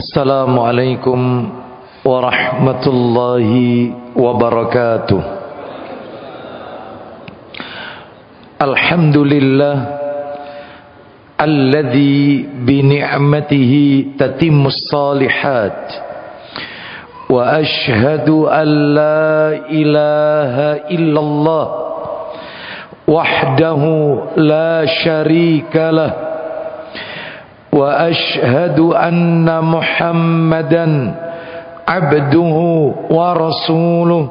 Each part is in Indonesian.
Assalamualaikum warahmatullahi wabarakatuh. Alhamdulillah alladzi bi ni'matihi tatimmus shalihat. Wa ashhadu an la ilaha illallah wahdahu la syarika lah. Wa ashhadu anna Muhammadan abduhu wa rasuluh.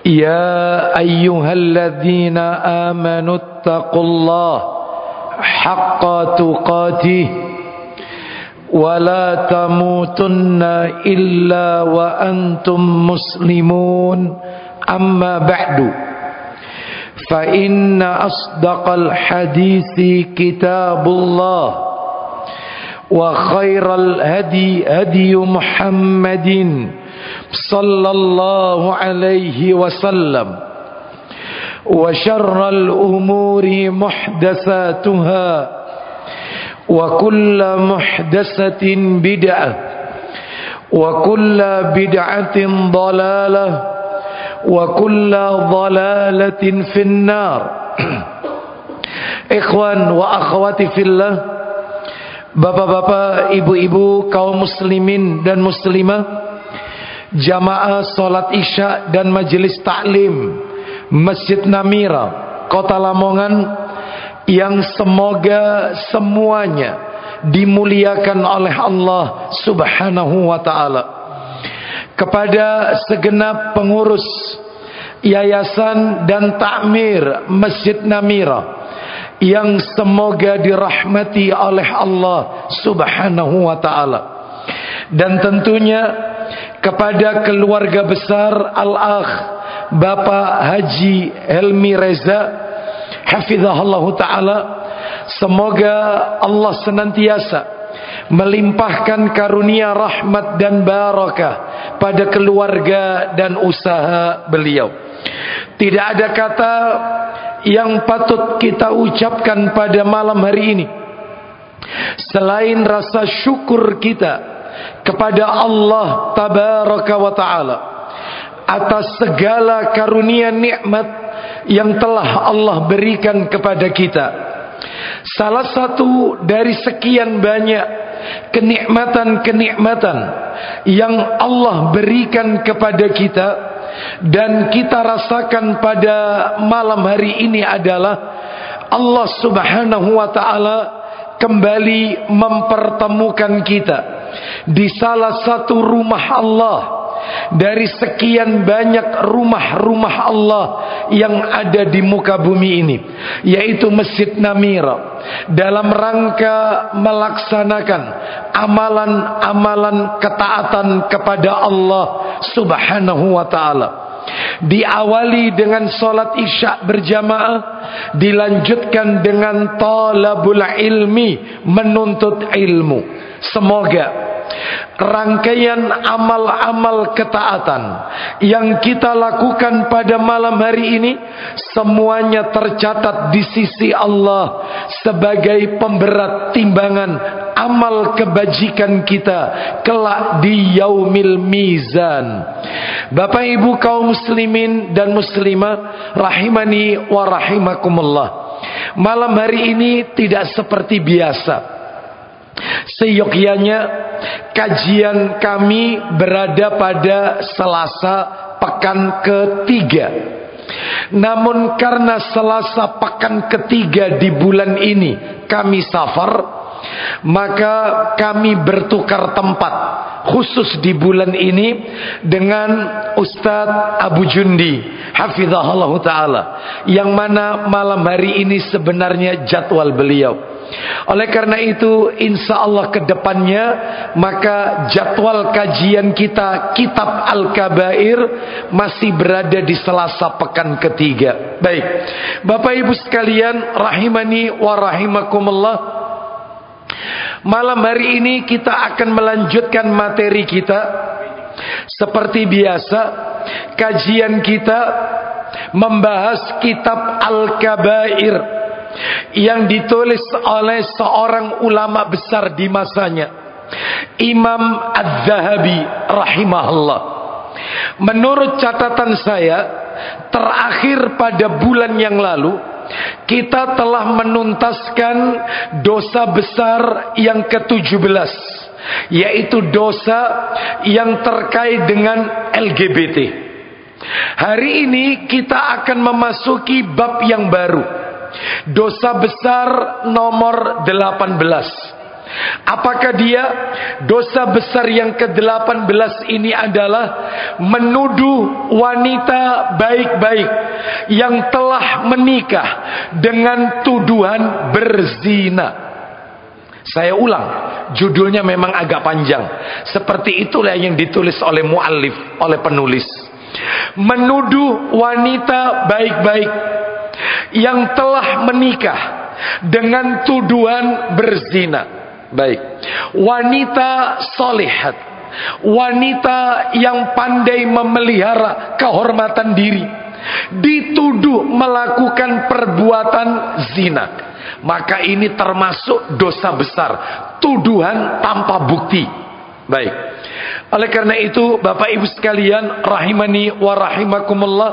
Ya ayyuhalladzina amanu taqullaha haqqa tuqatih wa la tamutunna illa wa antum muslimun. Amma ba'du. فإن أصدق الحديث كتاب الله وخير الهدي هدي محمد صلى الله عليه وسلم وشر الأمور محدثاتها وكل محدثة بدعة وكل بدعة ضلالة wa kulla dhalalatin finnar. Ikhwan wa akhwati fillah, bapak-bapak, ibu-ibu, kaum muslimin dan muslimah, jamaah salat isya dan majelis taklim Masjid Namira, Kota Lamongan, yang semoga semuanya dimuliakan oleh Allah Subhanahu wa ta'ala. Kepada segenap pengurus yayasan dan takmir Masjid Namira yang semoga dirahmati oleh Allah Subhanahu wa ta'ala, dan tentunya kepada keluarga besar Al-Akh Bapak Haji Helmi Reza hafizahullah ta'ala, semoga Allah senantiasa melimpahkan karunia rahmat dan barakah pada keluarga dan usaha beliau. Tidak ada kata yang patut kita ucapkan pada malam hari ini selain rasa syukur kita kepada Allah tabaraka wa ta'ala atas segala karunia nikmat yang telah Allah berikan kepada kita. Salah satu dari sekian banyak kenikmatan-kenikmatan yang Allah berikan kepada kita dan kita rasakan pada malam hari ini adalah Allah Subhanahu wa ta'ala kembali mempertemukan kita di salah satu rumah Allah dari sekian banyak rumah-rumah Allah yang ada di muka bumi ini, yaitu Masjid Namira, dalam rangka melaksanakan amalan-amalan ketaatan kepada Allah Subhanahu wa ta'ala. Diawali dengan salat isya berjamaah, dilanjutkan dengan talabul ilmi, menuntut ilmu. Semoga rangkaian amal-amal ketaatan yang kita lakukan pada malam hari ini semuanya tercatat di sisi Allah sebagai pemberat timbangan amal kebajikan kita kelak di yaumil mizan. Bapak ibu kaum muslimin dan muslimah rahimani wa rahimakumullah, malam hari ini tidak seperti biasa. Seyogyanya kajian kami berada pada Selasa pekan ketiga. Namun karena Selasa pekan ketiga di bulan ini kami safar, maka kami bertukar tempat khusus di bulan ini dengan Ustadz Abu Jundi hafizahullah ta'ala, yang mana malam hari ini sebenarnya jadwal beliau. Oleh karena itu, insya Allah ke depannya maka jadwal kajian kita Kitab Al-Kabair masih berada di Selasa pekan ketiga. Baik, Bapak Ibu sekalian rahimani wa rahimakumullah, malam hari ini kita akan melanjutkan materi kita. Seperti biasa, kajian kita membahas Kitab Al-Kabair yang ditulis oleh seorang ulama besar di masanya, Imam Az-Zahabi rahimahullah, menurut catatan saya, terakhir pada bulan yang lalu kita telah menuntaskan dosa besar yang ke-17, yaitu dosa yang terkait dengan LGBT. Hari ini kita akan memasuki bab yang baru, dosa besar nomor 18. Apakah dia? Dosa besar yang ke-18 ini adalah menuduh wanita baik-baik yang telah menikah dengan tuduhan berzina. Saya ulang, judulnya memang agak panjang. Seperti itulah yang ditulis oleh muallif, oleh penulis. Menuduh wanita baik-baik yang telah menikah dengan tuduhan berzina. Baik, wanita solihat, wanita yang pandai memelihara kehormatan diri, dituduh melakukan perbuatan zina, maka ini termasuk dosa besar, tuduhan tanpa bukti. Baik, oleh karena itu Bapak Ibu sekalian rahimani wa rahimakumullah,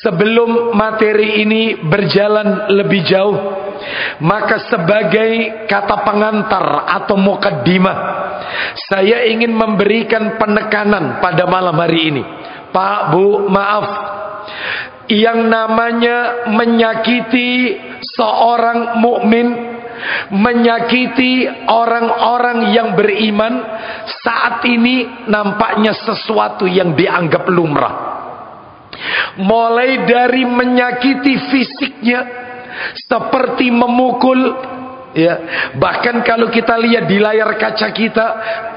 sebelum materi ini berjalan lebih jauh, maka sebagai kata pengantar atau mukaddimah, saya ingin memberikan penekanan pada malam hari ini. Pak, Bu, maaf, yang namanya menyakiti seorang mukmin, menyakiti orang-orang yang beriman, saat ini nampaknya sesuatu yang dianggap lumrah. Mulai dari menyakiti fisiknya seperti memukul, ya, bahkan kalau kita lihat di layar kaca kita,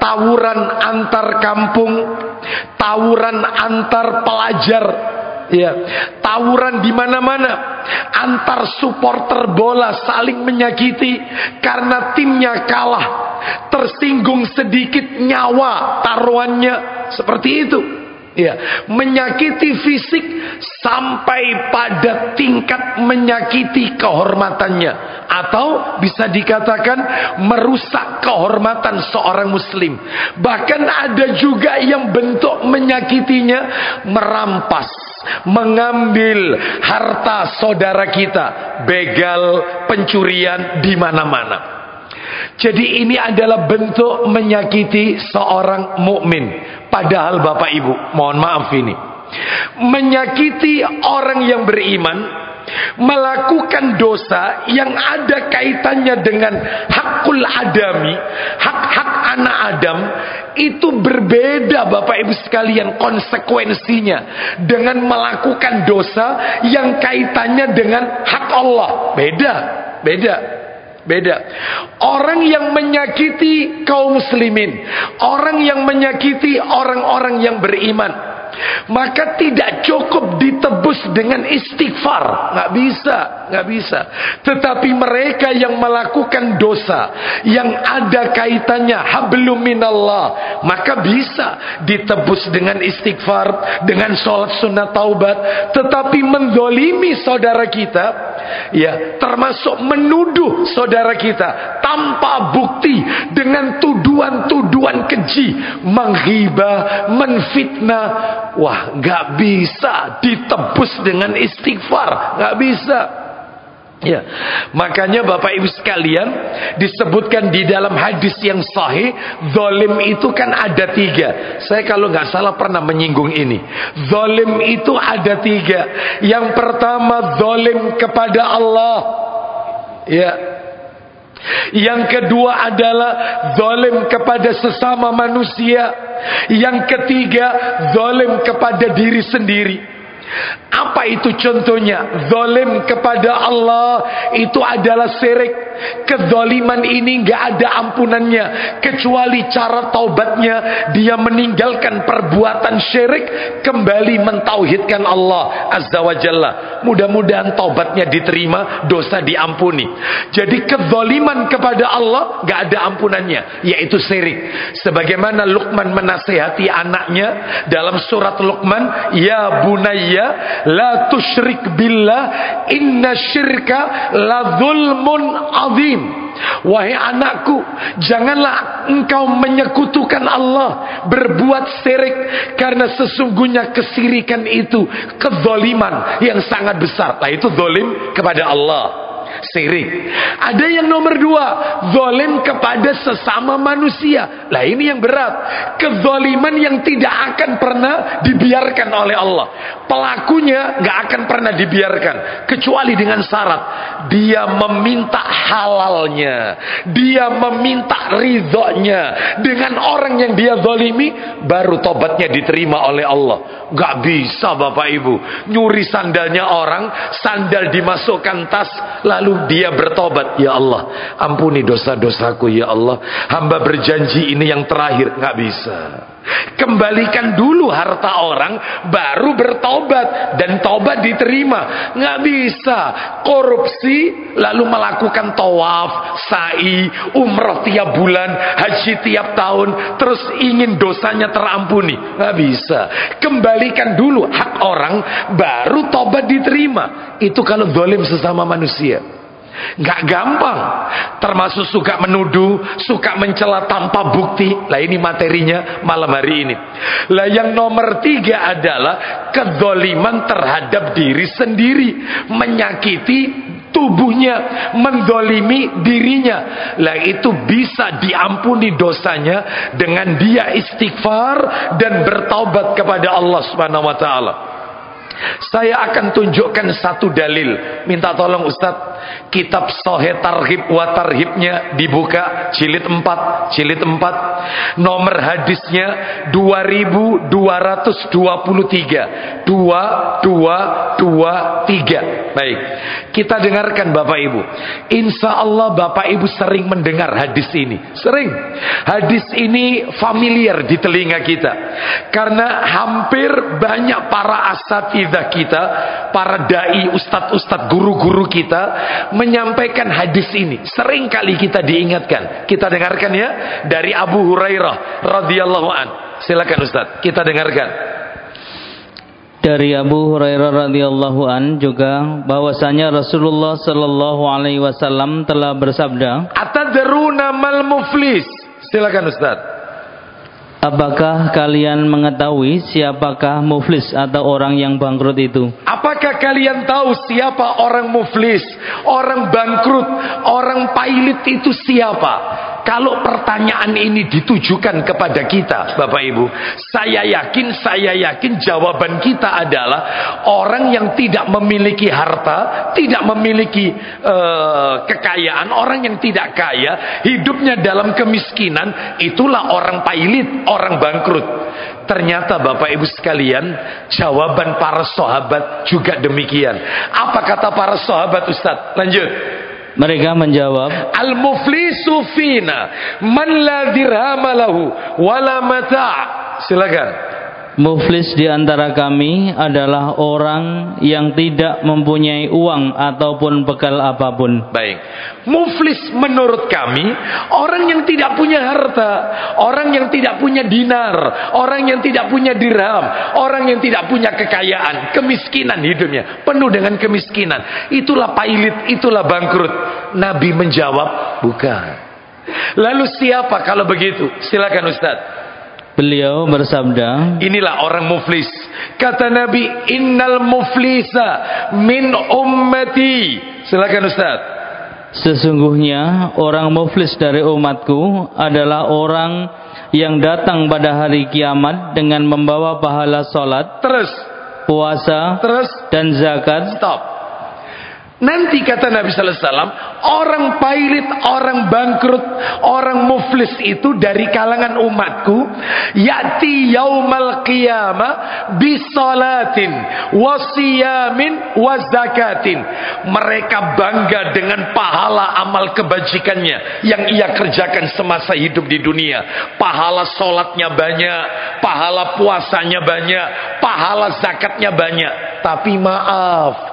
tawuran antar kampung, tawuran antar pelajar, ya, tawuran di mana-mana, antar supporter bola saling menyakiti karena timnya kalah, tersinggung sedikit nyawa taruhannya, seperti itu. Ya, menyakiti fisik sampai pada tingkat menyakiti kehormatannya, atau bisa dikatakan merusak kehormatan seorang muslim. Bahkan ada juga yang bentuk menyakitinya merampas, mengambil harta saudara kita, begal, pencurian di mana-mana. Jadi ini adalah bentuk menyakiti seorang mukmin. Padahal Bapak Ibu, mohon maaf ini, menyakiti orang yang beriman, melakukan dosa yang ada kaitannya dengan hakul adami, hak-hak anak Adam, itu berbeda Bapak Ibu sekalian konsekuensinya dengan melakukan dosa yang kaitannya dengan hak Allah. Beda. Orang yang menyakiti kaum muslimin, orang yang menyakiti orang-orang yang beriman, maka tidak cukup ditebus dengan istighfar, nggak bisa. Tetapi mereka yang melakukan dosa yang ada kaitannya hablum minallah, maka bisa ditebus dengan istighfar, dengan sholat sunnah taubat. Tetapi mendolimi saudara kita, ya, termasuk menuduh saudara kita tanpa bukti dengan tuduhan-tuduhan keji, menghibah, menfitnah, wah, nggak bisa ditebus dengan istighfar, nggak bisa. Ya, makanya Bapak Ibu sekalian, disebutkan di dalam hadis yang sahih, zalim itu kan ada 3. Saya kalau nggak salah pernah menyinggung ini. Zalim itu ada 3. Yang pertama zalim kepada Allah, ya. Yang kedua adalah zalim kepada sesama manusia. Yang ketiga zalim kepada diri sendiri. Apa itu contohnya? Zalim kepada Allah itu adalah syirik. Kezaliman ini gak ada ampunannya kecuali cara taubatnya dia meninggalkan perbuatan syirik, kembali mentauhidkan Allah Azza wa Jalla. Mudah-mudahan taubatnya diterima, dosa diampuni. Jadi kezaliman kepada Allah gak ada ampunannya, yaitu syirik. Sebagaimana Luqman menasihati anaknya dalam surat Luqman, ya bunayya la tusyrik billah inna syirka la zulmun azim. Wahai anakku, janganlah engkau menyekutukan Allah, berbuat syirik, karena sesungguhnya kesirikan itu kezaliman yang sangat besar. Nah, itu zalim kepada Allah, syirik. Ada yang nomor 2, zalim kepada sesama manusia. Lah ini yang berat, kezaliman yang tidak akan pernah dibiarkan oleh Allah. Pelakunya gak akan pernah dibiarkan, kecuali dengan syarat dia meminta halalnya, dia meminta ridhonya. Dengan orang yang dia zalimi, baru tobatnya diterima oleh Allah. Gak bisa Bapak Ibu nyuri sandalnya orang, sandal dimasukkan tas, lalu dia bertobat, ya Allah ampuni dosa-dosaku ya Allah, hamba berjanji ini yang terakhir. Gak bisa. Kembalikan dulu harta orang, baru bertobat, dan tobat diterima. Nggak bisa korupsi lalu melakukan tawaf, sa'i, umrah tiap bulan, haji tiap tahun, terus ingin dosanya terampuni. Nggak bisa. Kembalikan dulu hak orang, baru tobat diterima. Itu kalau zalim sesama manusia. Gak gampang, termasuk suka menuduh, suka mencela tanpa bukti. Lah ini materinya malam hari ini. Lah yang nomor 3 adalah kezaliman terhadap diri sendiri, menyakiti tubuhnya, menzalimi dirinya. Lah itu bisa diampuni dosanya dengan dia istighfar dan bertaubat kepada Allah Subhanahu wa taala. Saya akan tunjukkan satu dalil. Minta tolong Ustadz, kitab Sahih Targhib wa Tarhibnya dibuka, jilid 4. Nomor hadisnya 2223. 2223. Baik, kita dengarkan Bapak Ibu. Insya Allah Bapak Ibu sering mendengar hadis ini. Sering. Hadis ini familiar di telinga kita, karena hampir banyak para asatidzah kita, para dai, ustadz-ustadz, guru-guru kita menyampaikan hadis ini. Sering kali kita diingatkan. Kita dengarkan ya, dari Abu Hurairah radhiyallahu an. Silakan Ustadz, kita dengarkan. Dari Abu Hurairah radhiyallahu an juga bahwasanya Rasulullah sallallahu alaihi wasallam telah bersabda, "Atadruna mal muflis?" Silakan Ustadz. Apakah kalian mengetahui siapakah muflis atau orang yang bangkrut itu? Apakah kalian tahu siapa orang muflis, orang bangkrut, orang pailit itu siapa? Kalau pertanyaan ini ditujukan kepada kita, Bapak Ibu, saya yakin jawaban kita adalah orang yang tidak memiliki harta, tidak memiliki kekayaan, orang yang tidak kaya, hidupnya dalam kemiskinan, itulah orang pailit, orang bangkrut. Ternyata Bapak Ibu sekalian, jawaban para sahabat juga demikian. Apa kata para sahabat Ustaz? Lanjut. Mereka menjawab, Al-muflisu fina man la dirhama lahu wala mata'. Silakan. Muflis di antara kami adalah orang yang tidak mempunyai uang ataupun bekal apapun. Baik. Muflis menurut kami orang yang tidak punya harta, orang yang tidak punya dinar, orang yang tidak punya dirham, orang yang tidak punya kekayaan, kemiskinan hidupnya, penuh dengan kemiskinan. Itulah pailit, itulah bangkrut. Nabi menjawab, bukan. Lalu siapa kalau begitu? Silakan Ustaz. Beliau bersabda, inilah orang muflis. Kata Nabi, innal muflisa min ummati. Silakan Ustaz. Sesungguhnya orang muflis dari umatku adalah orang yang datang pada hari kiamat dengan membawa pahala salat, terus puasa, terus dan zakat. Stop. Nanti kata Nabi sallallahu alaihi wasallam, orang pailit, orang bangkrut, orang muflis itu dari kalangan umatku, ya'ti yaumal qiyamah bisalatin wasiyamin wazakatin. Mereka bangga dengan pahala amal kebajikannya yang ia kerjakan semasa hidup di dunia. Pahala salatnya banyak, pahala puasanya banyak, pahala zakatnya banyak. Tapi maaf,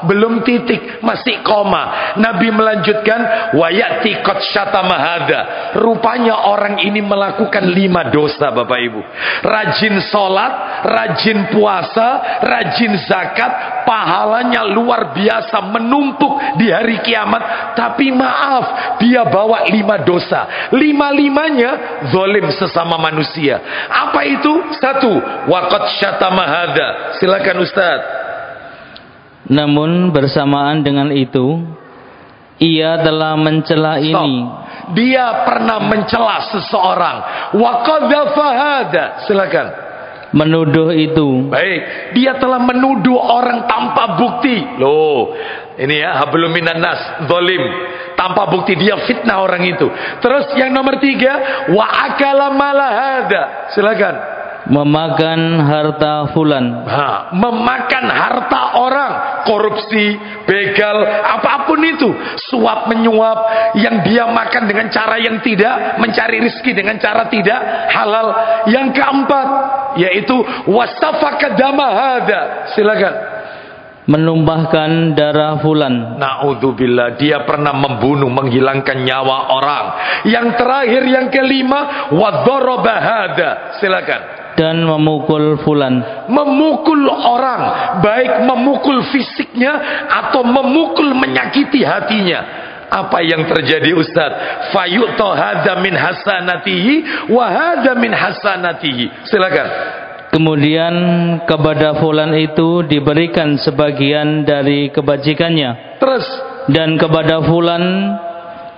belum titik, masih koma. Nabi melanjutkan, wa ya'ti qad syatama hadza. Rupanya orang ini melakukan 5 dosa, Bapak Ibu. Rajin sholat, rajin puasa, rajin zakat, pahalanya luar biasa menumpuk di hari kiamat. Tapi maaf, dia bawa 5 dosa. 5-5-nya zalim sesama manusia. Apa itu? 1, waqad syatama hadza. Silakan Ustaz. Namun bersamaan dengan itu, ia telah mencela ini. Dia pernah mencela seseorang. Wa qadzafa hadza. Silakan. Menuduh itu. Baik, dia telah menuduh orang tanpa bukti. Loh, ini ya hablum minan nas, zalim. Tanpa bukti dia fitnah orang itu. Terus yang nomor 3, wa akala mala hadza. Silakan. Memakan harta fulan. Memakan harta orang, korupsi, begal, apapun itu, suap menyuap, yang dia makan dengan cara yang tidak, mencari rezeki dengan cara tidak halal. Yang keempat, yaitu wasafaka dama hadza. Silakan. Menumpahkan darah fulan. Na'udzubillah, dia pernah membunuh, menghilangkan nyawa orang. Yang terakhir, yang kelima, wadharaba hadza. Silakan. Dan memukul fulan. Memukul orang, baik memukul fisiknya atau memukul menyakiti hatinya. Apa yang terjadi Ustaz? Fayu'ta hadza min hasanatihi wa hadza min hasanatihi. Silakan. Kemudian kepada fulan itu diberikan sebagian dari kebajikannya. Terus. Dan kepada fulan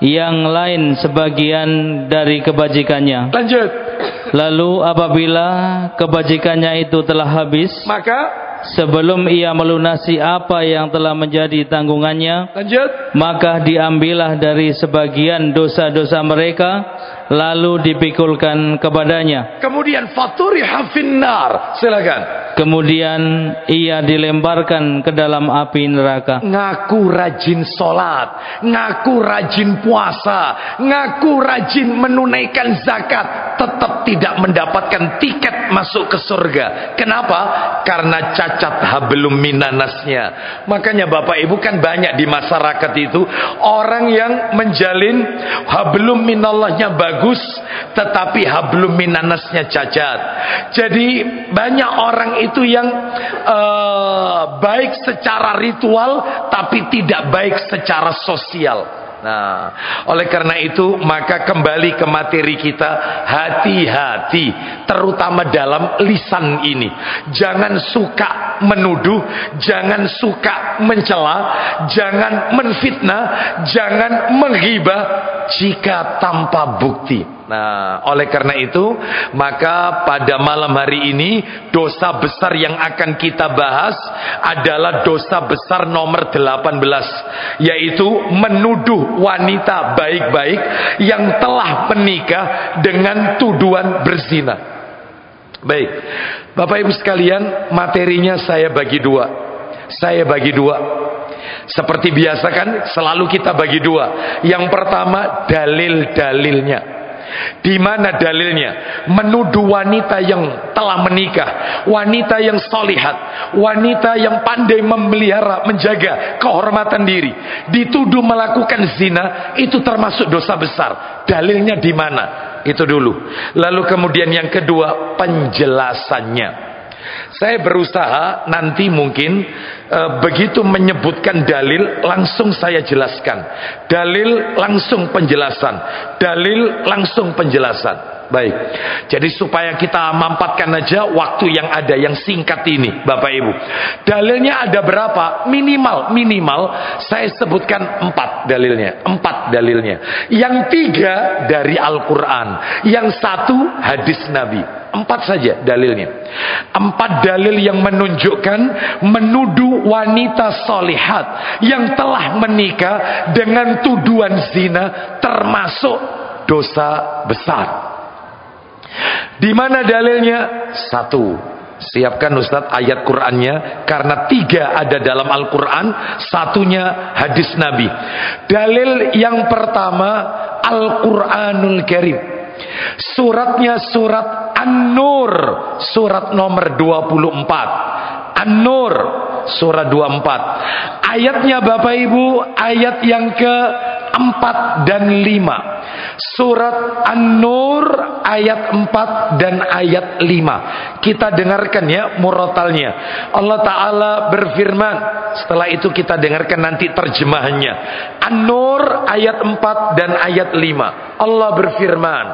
yang lain sebagian dari kebajikannya. Lanjut. Lalu apabila kebajikannya itu telah habis, maka sebelum ia melunasi apa yang telah menjadi tanggungannya, lanjut, maka diambillah dari sebagian dosa-dosa mereka, lalu dipikulkan kepadanya. Kemudian faturiha finnar. Silakan. Kemudian ia dilemparkan ke dalam api neraka. Ngaku rajin sholat, ngaku rajin puasa, ngaku rajin menunaikan zakat, tetap tidak mendapatkan tiket masuk ke surga. Kenapa? Karena cacat hablum minanasnya. Makanya Bapak Ibu kan banyak di masyarakat itu orang yang menjalin hablum minallahnya bagus, tetapi hablum minanasnya cacat. Jadi banyak orang itu yang baik secara ritual tapi tidak baik secara sosial. Nah, oleh karena itu maka kembali ke materi kita, hati-hati terutama dalam lisan ini. Jangan suka menuduh, jangan suka mencela, jangan menfitnah, jangan menghibah jika tanpa bukti. Nah, oleh karena itu maka pada malam hari ini dosa besar yang akan kita bahas adalah dosa besar nomor 18, yaitu menuduh wanita baik-baik yang telah menikah dengan tuduhan berzina. Baik, Bapak Ibu sekalian, materinya saya bagi dua. Seperti biasa kan, selalu kita bagi dua. Yang pertama, dalil-dalilnya. Di mana dalilnya? Menuduh wanita yang telah menikah, wanita yang solihat, wanita yang pandai memelihara, menjaga kehormatan diri, dituduh melakukan zina, itu termasuk dosa besar. Dalilnya di mana? Itu dulu. Lalu kemudian yang kedua, penjelasannya. Saya berusaha nanti mungkin begitu menyebutkan dalil langsung saya jelaskan. Dalil langsung penjelasan. Dalil langsung penjelasan. Baik. Jadi supaya kita mampatkan aja waktu yang ada yang singkat ini, Bapak Ibu. Dalilnya ada berapa? Minimal saya sebutkan 4 dalilnya. 4 dalilnya. Yang 3 dari Al-Qur'an, yang 1 hadis Nabi. 4 saja dalilnya. 4 dalil yang menunjukkan menuduh wanita solihat yang telah menikah dengan tuduhan zina termasuk dosa besar. Di mana dalilnya? 1. Siapkan Ustadz ayat Qur'annya, karena 3 ada dalam Al-Quran, 1-nya hadis Nabi. Dalil yang pertama Al-Quranul Karim. Suratnya surat An-Nur, surat nomor 24. An-Nur, surat 24. Ayatnya Bapak Ibu, ayat yang ke-4 dan 5. Surat An-Nur ayat 4 dan ayat 5. Kita dengarkan ya murotalnya. Allah Ta'ala berfirman, setelah itu kita dengarkan nanti terjemahannya. An-Nur ayat 4 dan ayat 5. Allah berfirman,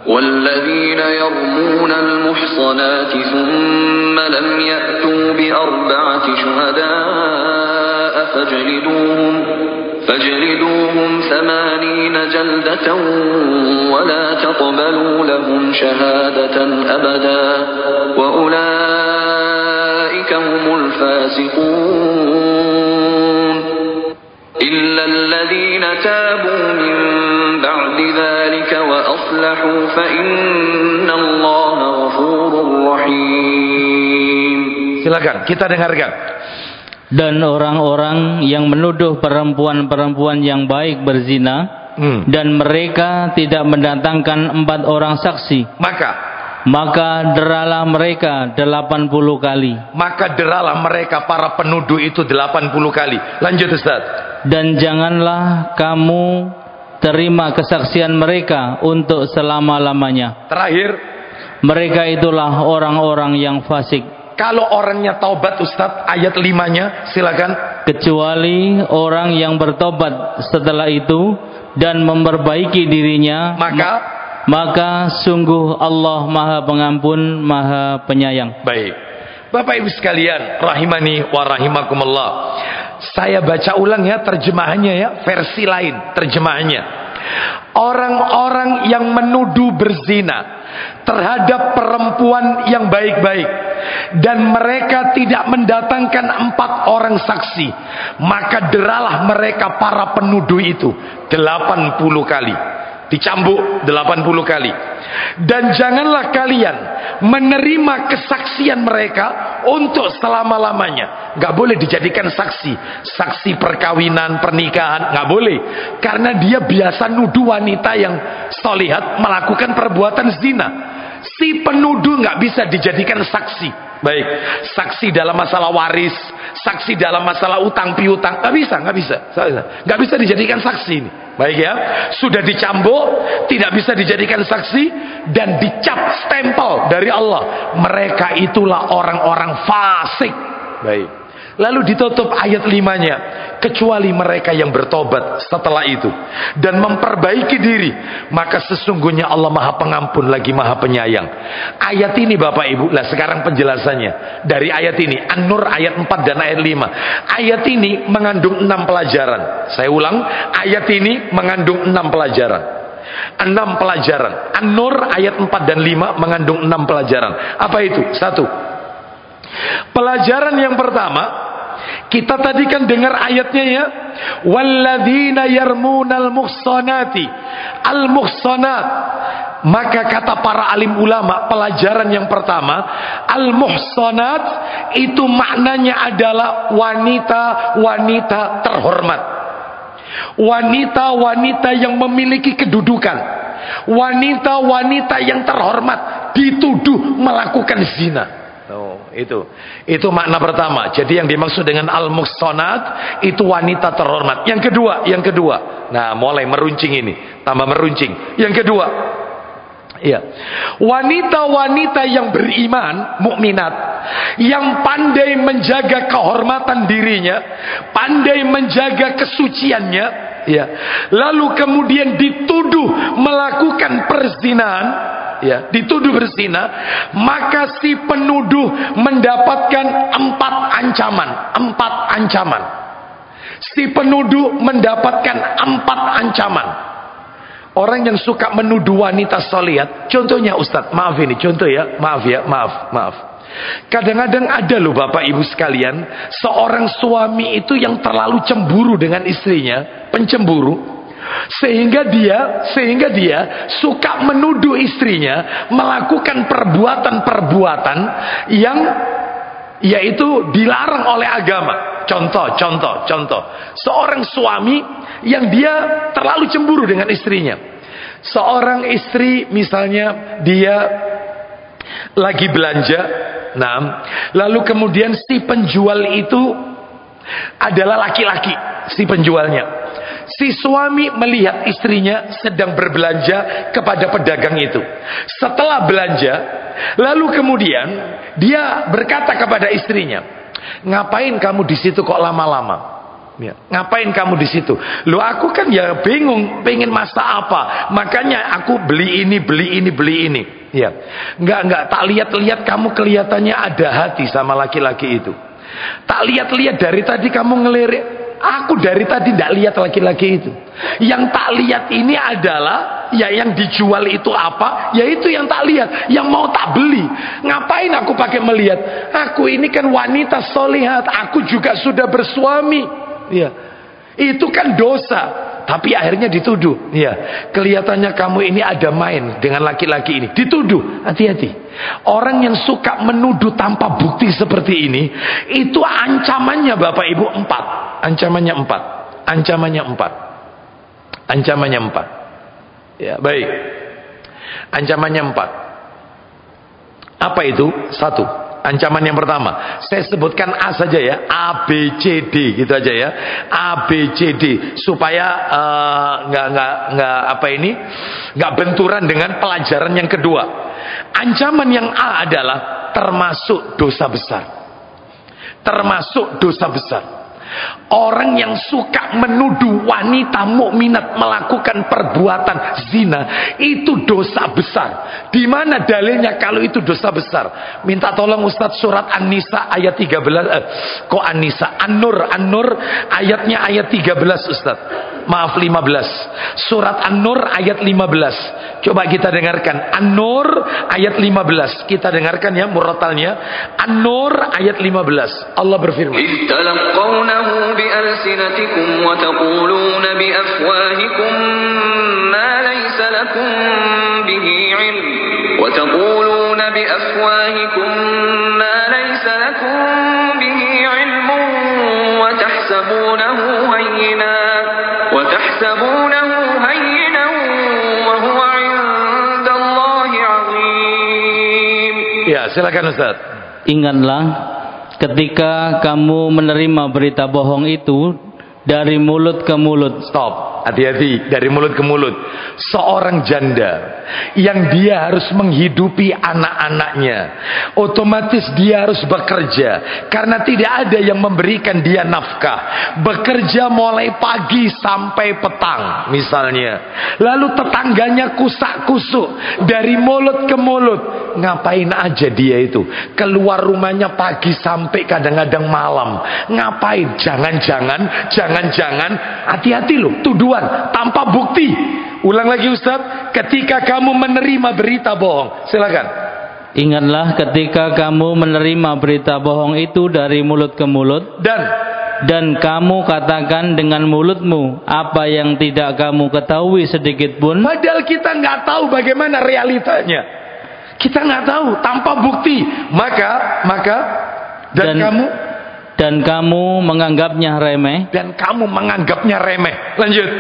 وَالَّذِينَ يَرْمُونَ الْمُحْصَنَاتِ ثُمَّ لَمْ يَأْتُوا بِأَرْبَعَةِ شُهَدَاءَ فاجلدوهم 80 جلدة ولا تقبلوا لهم شهادة أبدا وأولئك هم الفاسقون إلا الذين تابوا من بعد ذلك وأصلحوا فإن الله غفور رحيم. Silakan kita dengarkan. Dan orang-orang yang menuduh perempuan-perempuan yang baik berzina, dan mereka tidak mendatangkan 4 orang saksi, maka deralah mereka 80 kali. Maka deralah mereka para penuduh itu 80 kali. Lanjut Ustaz. Dan janganlah kamu terima kesaksian mereka untuk selama-lamanya. Terakhir, mereka itulah orang-orang yang fasik. Kalau orangnya taubat Ustaz, ayat 5-nya silakan. Kecuali orang yang bertobat setelah itu dan memperbaiki dirinya, maka sungguh Allah Maha Pengampun, Maha Penyayang. Baik, Bapak Ibu sekalian, rahimani wa rahimakumullah. Saya baca ulang ya terjemahannya ya, versi lain terjemahannya. Orang-orang yang menuduh berzina terhadap perempuan yang baik-baik dan mereka tidak mendatangkan 4 orang saksi, maka deralah mereka para penuduh itu 80 kali. Dicambuk 80 kali. Dan janganlah kalian menerima kesaksian mereka untuk selama-lamanya. Gak boleh dijadikan saksi. Saksi perkawinan, pernikahan, gak boleh. Karena dia biasa nuduh wanita yang sholihat melakukan perbuatan zina. Si penuduh gak bisa dijadikan saksi. Baik, saksi dalam masalah waris, saksi dalam masalah utang piutang, nggak bisa dijadikan saksi ini. Baik ya, sudah dicambuk, tidak bisa dijadikan saksi dan dicap stempel dari Allah. Mereka itulah orang-orang fasik. Baik. Lalu ditutup ayat 5-nya, kecuali mereka yang bertobat setelah itu dan memperbaiki diri, maka sesungguhnya Allah Maha Pengampun lagi Maha Penyayang. Ayat ini Bapak Ibu, lah sekarang penjelasannya dari ayat ini, An-Nur ayat 4 dan ayat 5. Ayat ini mengandung 6 pelajaran. Saya ulang, ayat ini mengandung 6 pelajaran. 6 pelajaran. An-Nur ayat 4 dan 5 mengandung 6 pelajaran. Apa itu? 1. Pelajaran yang pertama, kita tadi kan dengar ayatnya ya, walladzina yarmunal muhsanati, al muhsanat. Maka kata para alim ulama, pelajaran yang pertama, al muhsanat itu maknanya adalah wanita-wanita terhormat, wanita-wanita yang memiliki kedudukan, wanita-wanita yang terhormat dituduh melakukan zina. Itu makna pertama. Jadi yang dimaksud dengan al-muhsanat itu wanita terhormat. Yang kedua. Nah, mulai meruncing ini, tambah meruncing. Yang kedua, ya, wanita-wanita yang beriman, mukminat, yang pandai menjaga kehormatan dirinya, pandai menjaga kesuciannya, ya, lalu kemudian dituduh melakukan perzinahan, ya, dituduh berzina, maka si penuduh mendapatkan 4 ancaman. 4 ancaman. Si penuduh mendapatkan 4 ancaman. Orang yang suka menuduh wanita sholihat, contohnya Ustadz, maaf ini contoh ya, maaf. Kadang-kadang ada loh Bapak Ibu sekalian, seorang suami itu yang terlalu cemburu dengan istrinya, pencemburu, sehingga dia suka menuduh istrinya melakukan perbuatan-perbuatan yang yaitu dilarang oleh agama. Contoh. Seorang suami yang dia terlalu cemburu dengan istrinya. Seorang istri misalnya dia lagi belanja, lalu kemudian si penjual itu adalah laki-laki, si penjualnya. Si suami melihat istrinya sedang berbelanja kepada pedagang itu. Setelah belanja, lalu kemudian dia berkata kepada istrinya, ngapain kamu di situ kok lama-lama? Ya, ngapain kamu di situ? Loh, aku kan ya bingung, pengen masak apa, makanya aku beli ini. Ya, enggak tak lihat-lihat kamu kelihatannya ada hati sama laki-laki itu. Tak lihat-lihat dari tadi kamu ngelirik. Aku dari tadi tidak lihat laki-laki itu. Yang tak lihat ini adalah ya yang dijual itu apa, ya itu yang tak lihat, yang mau tak beli. Ngapain aku pakai melihat? Aku ini kan wanita solihat, aku juga sudah bersuami. Ya, itu kan dosa. Tapi akhirnya dituduh. Ya, kelihatannya kamu ini ada main dengan laki-laki ini. Dituduh. Hati-hati. Orang yang suka menuduh tanpa bukti seperti ini, itu ancamannya Bapak Ibu 4. Ancamannya 4. Ancamannya 4. Ya, baik. Ancamannya 4. Apa itu? 1. Ancaman yang pertama, saya sebutkan A saja ya, A, B, C, D gitu aja ya, A, B, C, D, supaya nggak benturan dengan pelajaran yang kedua. Ancaman yang A adalah termasuk dosa besar. Termasuk dosa besar. Orang yang suka menuduh wanita mukminat melakukan perbuatan zina itu dosa besar. Di mana dalilnya kalau itu dosa besar? Minta tolong Ustadz, surat An-Nisa ayat 13. Kok An-Nisa? An-Nur ayatnya ayat 13 Ustadz. Maaf 15. Surat An-Nur ayat 15. Coba kita dengarkan An-Nur ayat 15. Kita dengarkan ya muratalnya. An-Nur ayat 15. Allah berfirman, بألسنتكم وتقولون بأفواهكم ما ليس لكم به علم وتحسبونه هينا وهو عند الله عظيم. Ya, silakan Ustaz. Ingatlah ketika kamu menerima berita bohong itu dari mulut ke mulut. Stop, hati-hati, dari mulut ke mulut. Seorang janda yang dia harus menghidupi anak-anaknya, otomatis dia harus bekerja karena tidak ada yang memberikan dia nafkah. Bekerja mulai pagi sampai petang misalnya. Lalu tetangganya kusak-kusuk dari mulut ke mulut. Ngapain aja dia itu? Keluar rumahnya pagi sampai kadang-kadang malam. Ngapain? Jangan-jangan hati-hati loh, tuduhan tanpa bukti. Ulang lagi Ustaz, ketika kamu menerima berita bohong. Silakan. Ingatlah ketika kamu menerima berita bohong itu dari mulut ke mulut dan kamu katakan dengan mulutmu apa yang tidak kamu ketahui sedikit pun. Padahal kita nggak tahu bagaimana realitanya. Kita nggak tahu, tanpa bukti. Maka dan kamu menganggapnya remeh. Dan kamu menganggapnya remeh. Lanjut.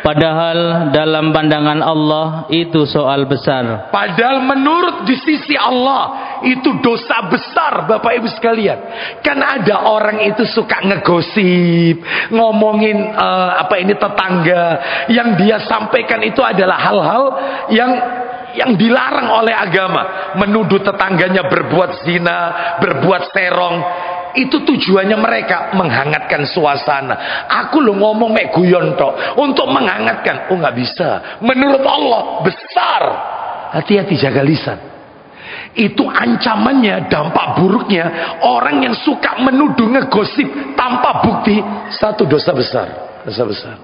Padahal dalam pandangan Allah itu soal besar. Padahal menurut di sisi Allah itu dosa besar, Bapak Ibu sekalian. Kan ada orang itu suka ngegosip, ngomongin tetangga. Yang dia sampaikan itu adalah hal-hal yang dilarang oleh agama. Menuduh tetangganya berbuat zina, berbuat serong. Itu tujuannya mereka menghangatkan suasana. Aku lo ngomong mek guyon tok untuk menghangatkan. Oh nggak bisa. Menurut Allah besar. Hati-hati, jaga lisan. Itu ancamannya, dampak buruknya. Orang yang suka menuduh, ngegosip tanpa bukti, satu dosa besar. Dosa besar.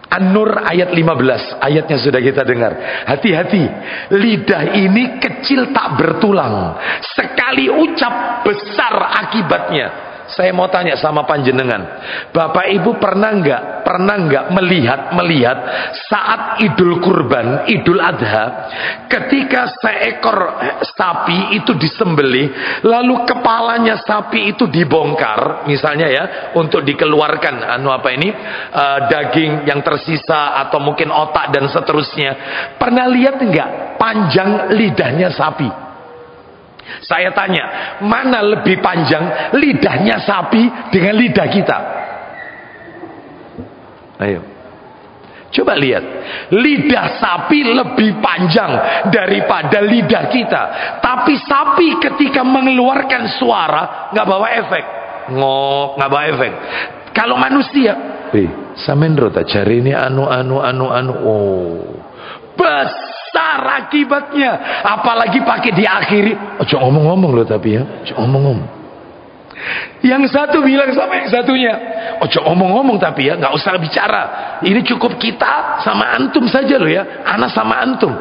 An-Nur ayat 15. Ayatnya sudah kita dengar. Hati-hati, lidah ini kecil tak bertulang. Sekali ucap besar akibatnya. Saya mau tanya sama panjenengan, Bapak Ibu pernah nggak melihat saat Idul Kurban, Idul Adha, ketika seekor sapi itu disembelih, lalu kepalanya sapi itu dibongkar, misalnya ya, untuk dikeluarkan daging yang tersisa atau mungkin otak dan seterusnya. Pernah lihat nggak panjang lidahnya sapi? Saya tanya, mana lebih panjang lidahnya sapi dengan lidah kita? Ayo, Coba lihat, lidah sapi lebih panjang daripada lidah kita. Tapi sapi ketika mengeluarkan suara nggak bawa efek, ngok, nggak bawa efek. Kalau manusia, sampean rota cari ini besar akibatnya. Apalagi pakai diakhiri. Ojo ngomong-ngomong loh tapi ya, ojo ngomong-ngomong. Yang satu bilang sama yang satunya, ojo ngomong-ngomong tapi ya, nggak usah bicara. Ini cukup kita sama antum saja loh ya, anak sama antum.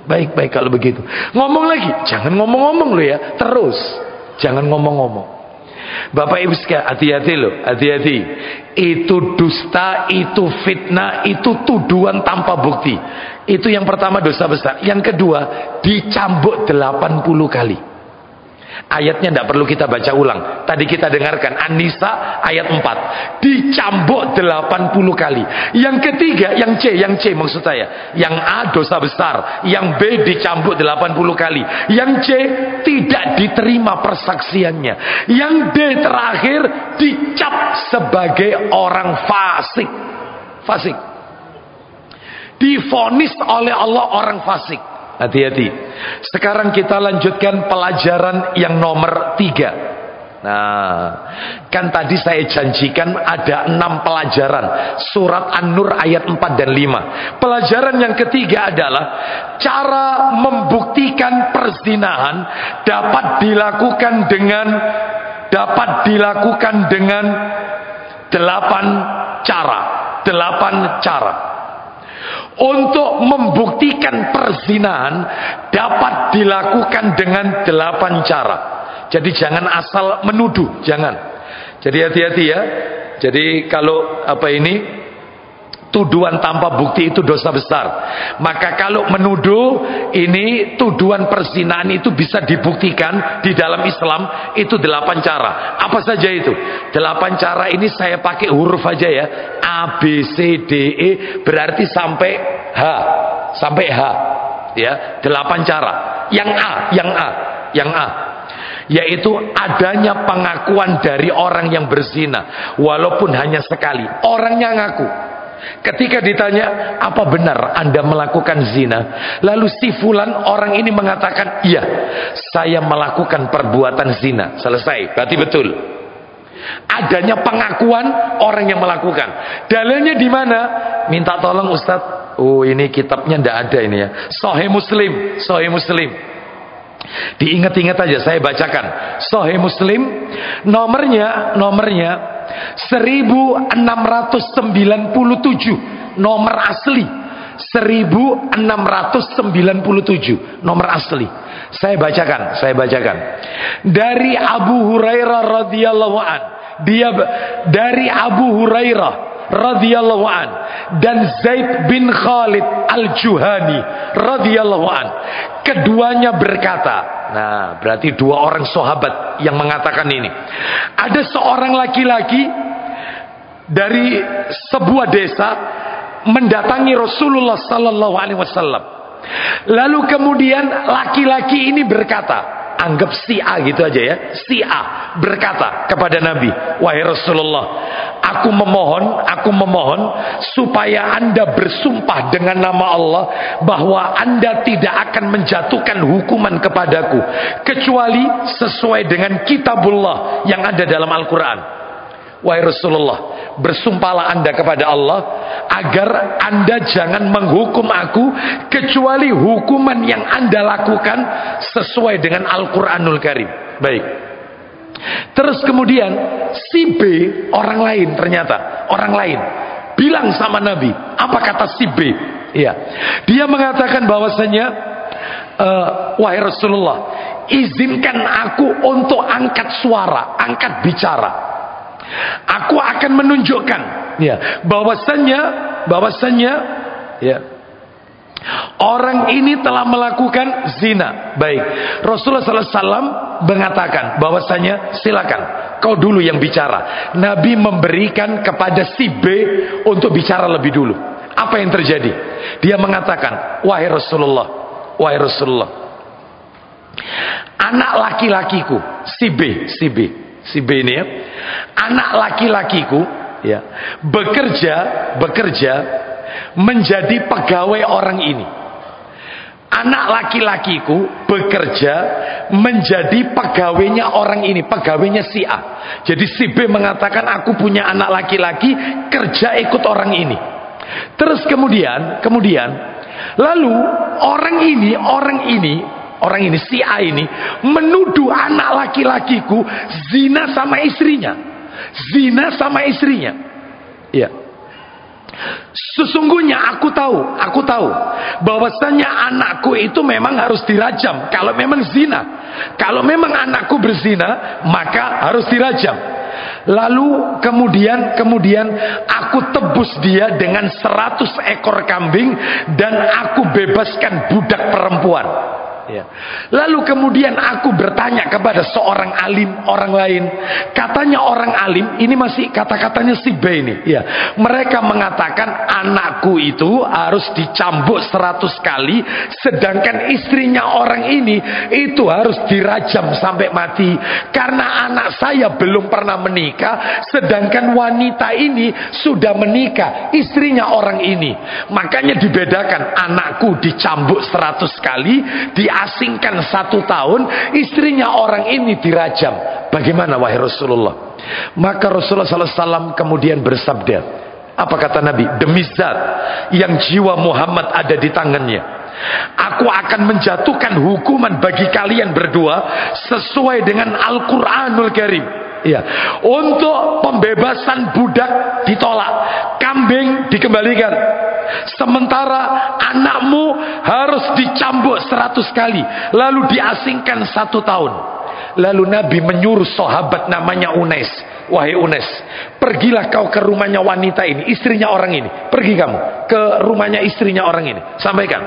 Baik kalau begitu. Ngomong lagi, jangan ngomong-ngomong loh ya, terus jangan ngomong-ngomong. Bapak Ibu sekalian, hati-hati loh, hati-hati. Itu dusta, itu fitnah, itu tuduhan tanpa bukti. Itu yang pertama, dosa besar. Yang kedua, dicambuk 80 kali. Ayatnya tidak perlu kita baca ulang. Tadi kita dengarkan An-Nisa ayat 4. Dicambuk 80 kali. Yang ketiga, yang C maksud saya. Yang A dosa besar, yang B dicambuk 80 kali. Yang C tidak diterima persaksiannya. Yang D terakhir dicap sebagai orang fasik. Fasik. Divonis oleh Allah orang fasik. Hati-hati. Sekarang kita lanjutkan pelajaran yang nomor 3. Nah, kan tadi saya janjikan ada 6 pelajaran. Surat An-Nur ayat 4 dan 5. Pelajaran yang ketiga adalah cara membuktikan perzinahan dapat dilakukan dengan 8 cara. 8 cara. Untuk membuktikan perzinahan dapat dilakukan dengan 8 cara. Jadi jangan asal menuduh, jangan. Jadi hati-hati ya. Jadi kalau tuduhan tanpa bukti itu dosa besar. Maka kalau menuduh ini tuduhan perzinahan itu bisa dibuktikan di dalam Islam itu 8 cara. Apa saja itu? 8 cara ini saya pakai huruf aja ya. A, B, C, D, E berarti sampai H. Sampai H. Ya, 8 cara. Yang A. Yaitu adanya pengakuan dari orang yang berzina walaupun hanya sekali. Orangnya ngaku. Ketika ditanya, apa benar Anda melakukan zina? Lalu si fulan orang ini mengatakan, iya, saya melakukan perbuatan zina. Selesai, berarti betul. Adanya pengakuan orang yang melakukan. Dalilnya di mana? Minta tolong Ustadz. Oh, ini kitabnya ndak ada ini ya. Sahih Muslim. Diingat-ingat aja, saya bacakan. Sahih Muslim, nomornya 1697, nomor asli 1697, nomor asli. Saya bacakan. Dari Abu Hurairah radhiyallahu an. Dari Abu Hurairah radhiyallahu an dan Zaid bin Khalid Al-Juhani radhiyallahu an. Keduanya berkata, nah berarti 2 orang sahabat yang mengatakan ini. Ada seorang laki-laki dari sebuah desa mendatangi Rasulullah sallallahu alaihi wasallam. Lalu kemudian laki-laki ini berkata, anggap si A gitu aja ya. Si A berkata kepada Nabi, wahai Rasulullah, aku memohon supaya Anda bersumpah dengan nama Allah bahwa Anda tidak akan menjatuhkan hukuman kepadaku kecuali sesuai dengan kitabullah yang ada dalam Al-Quran. Wahai Rasulullah, bersumpahlah Anda kepada Allah agar Anda jangan menghukum aku kecuali hukuman yang Anda lakukan sesuai dengan Al-Quranul Karim. Baik. Terus kemudian si B, orang lain bilang sama Nabi. Apa kata si B? Iya. Dia mengatakan bahwasanya, wahai Rasulullah, izinkan aku untuk angkat suara, angkat bicara. Aku akan menunjukkan ya bahwasanya ya orang ini telah melakukan zina. Baik. Rasulullah SAW mengatakan bahwasanya silakan kau dulu yang bicara. Nabi memberikan kepada si B untuk bicara lebih dulu. Apa yang terjadi? Dia mengatakan, wahai Rasulullah, anak laki-lakiku, si B ini ya, anak laki-lakiku ya bekerja menjadi pegawai orang ini. Anak laki-lakiku bekerja menjadi pegawainya orang ini, pegawainya si A. Jadi si B mengatakan aku punya anak laki-laki, kerja ikut orang ini. Terus kemudian lalu orang ini si A ini menuduh anak laki-lakiku zina sama istrinya. Iya. Sesungguhnya aku tahu bahwasanya anakku itu memang harus dirajam kalau memang zina. Kalau memang anakku berzina, maka harus dirajam. Lalu kemudian aku tebus dia dengan 100 ekor kambing dan aku bebaskan budak perempuan. Ya. Lalu kemudian aku bertanya kepada seorang alim orang lain. Katanya orang alim, ini masih kata-katanya si B ini. Ya. Mereka mengatakan anakku itu harus dicambuk 100 kali, sedangkan istrinya orang ini itu harus dirajam sampai mati. Karena anak saya belum pernah menikah, sedangkan wanita ini sudah menikah, istrinya orang ini. Makanya dibedakan, anakku dicambuk 100 kali, diasingkan 1 tahun, istrinya orang ini dirajam. Bagaimana wahai Rasulullah? Maka Rasulullah SAW kemudian bersabda, apa kata Nabi? Demi zat yang jiwa Muhammad ada di tangannya, aku akan menjatuhkan hukuman bagi kalian berdua sesuai dengan Al-Quranul Karim. Ya, untuk pembebasan budak ditolak, kambing dikembalikan. Sementara anakmu harus dicambuk 100 kali, lalu diasingkan 1 tahun. Lalu Nabi menyuruh sahabat namanya Unais, wahai Unais, pergilah kau ke rumahnya wanita ini, istrinya orang ini. Pergi kamu ke rumahnya istrinya orang ini, sampaikan.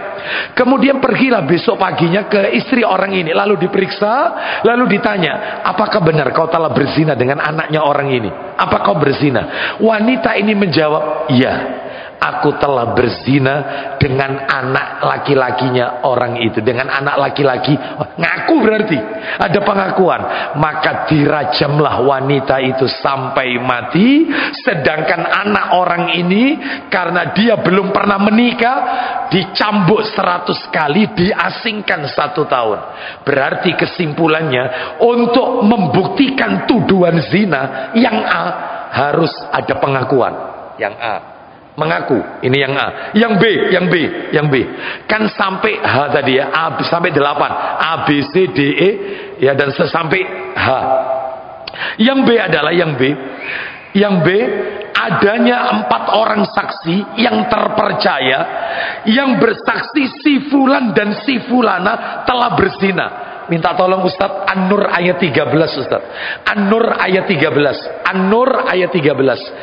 Kemudian pergilah besok paginya ke istri orang ini, lalu diperiksa, lalu ditanya, apakah benar kau telah berzina dengan anaknya orang ini? Apa kau berzina? Wanita ini menjawab, iya, aku telah berzina dengan anak laki-lakinya orang itu, dengan anak laki-laki. Ngaku berarti ada pengakuan. Maka dirajamlah wanita itu sampai mati. Sedangkan anak orang ini karena dia belum pernah menikah, dicambuk 100 kali, diasingkan 1 tahun. Berarti kesimpulannya, untuk membuktikan tuduhan zina, yang A harus ada pengakuan. Yang A mengaku, ini yang A. Yang B kan sampai H tadi ya, A sampai 8, A B C D E ya, dan sampai H. Yang B adalah yang B adanya 4 orang saksi yang terpercaya yang bersaksi si fulan dan si fulana telah berzina. Minta tolong Ustaz, An-Nur ayat 13 Ustaz. An-Nur ayat 13.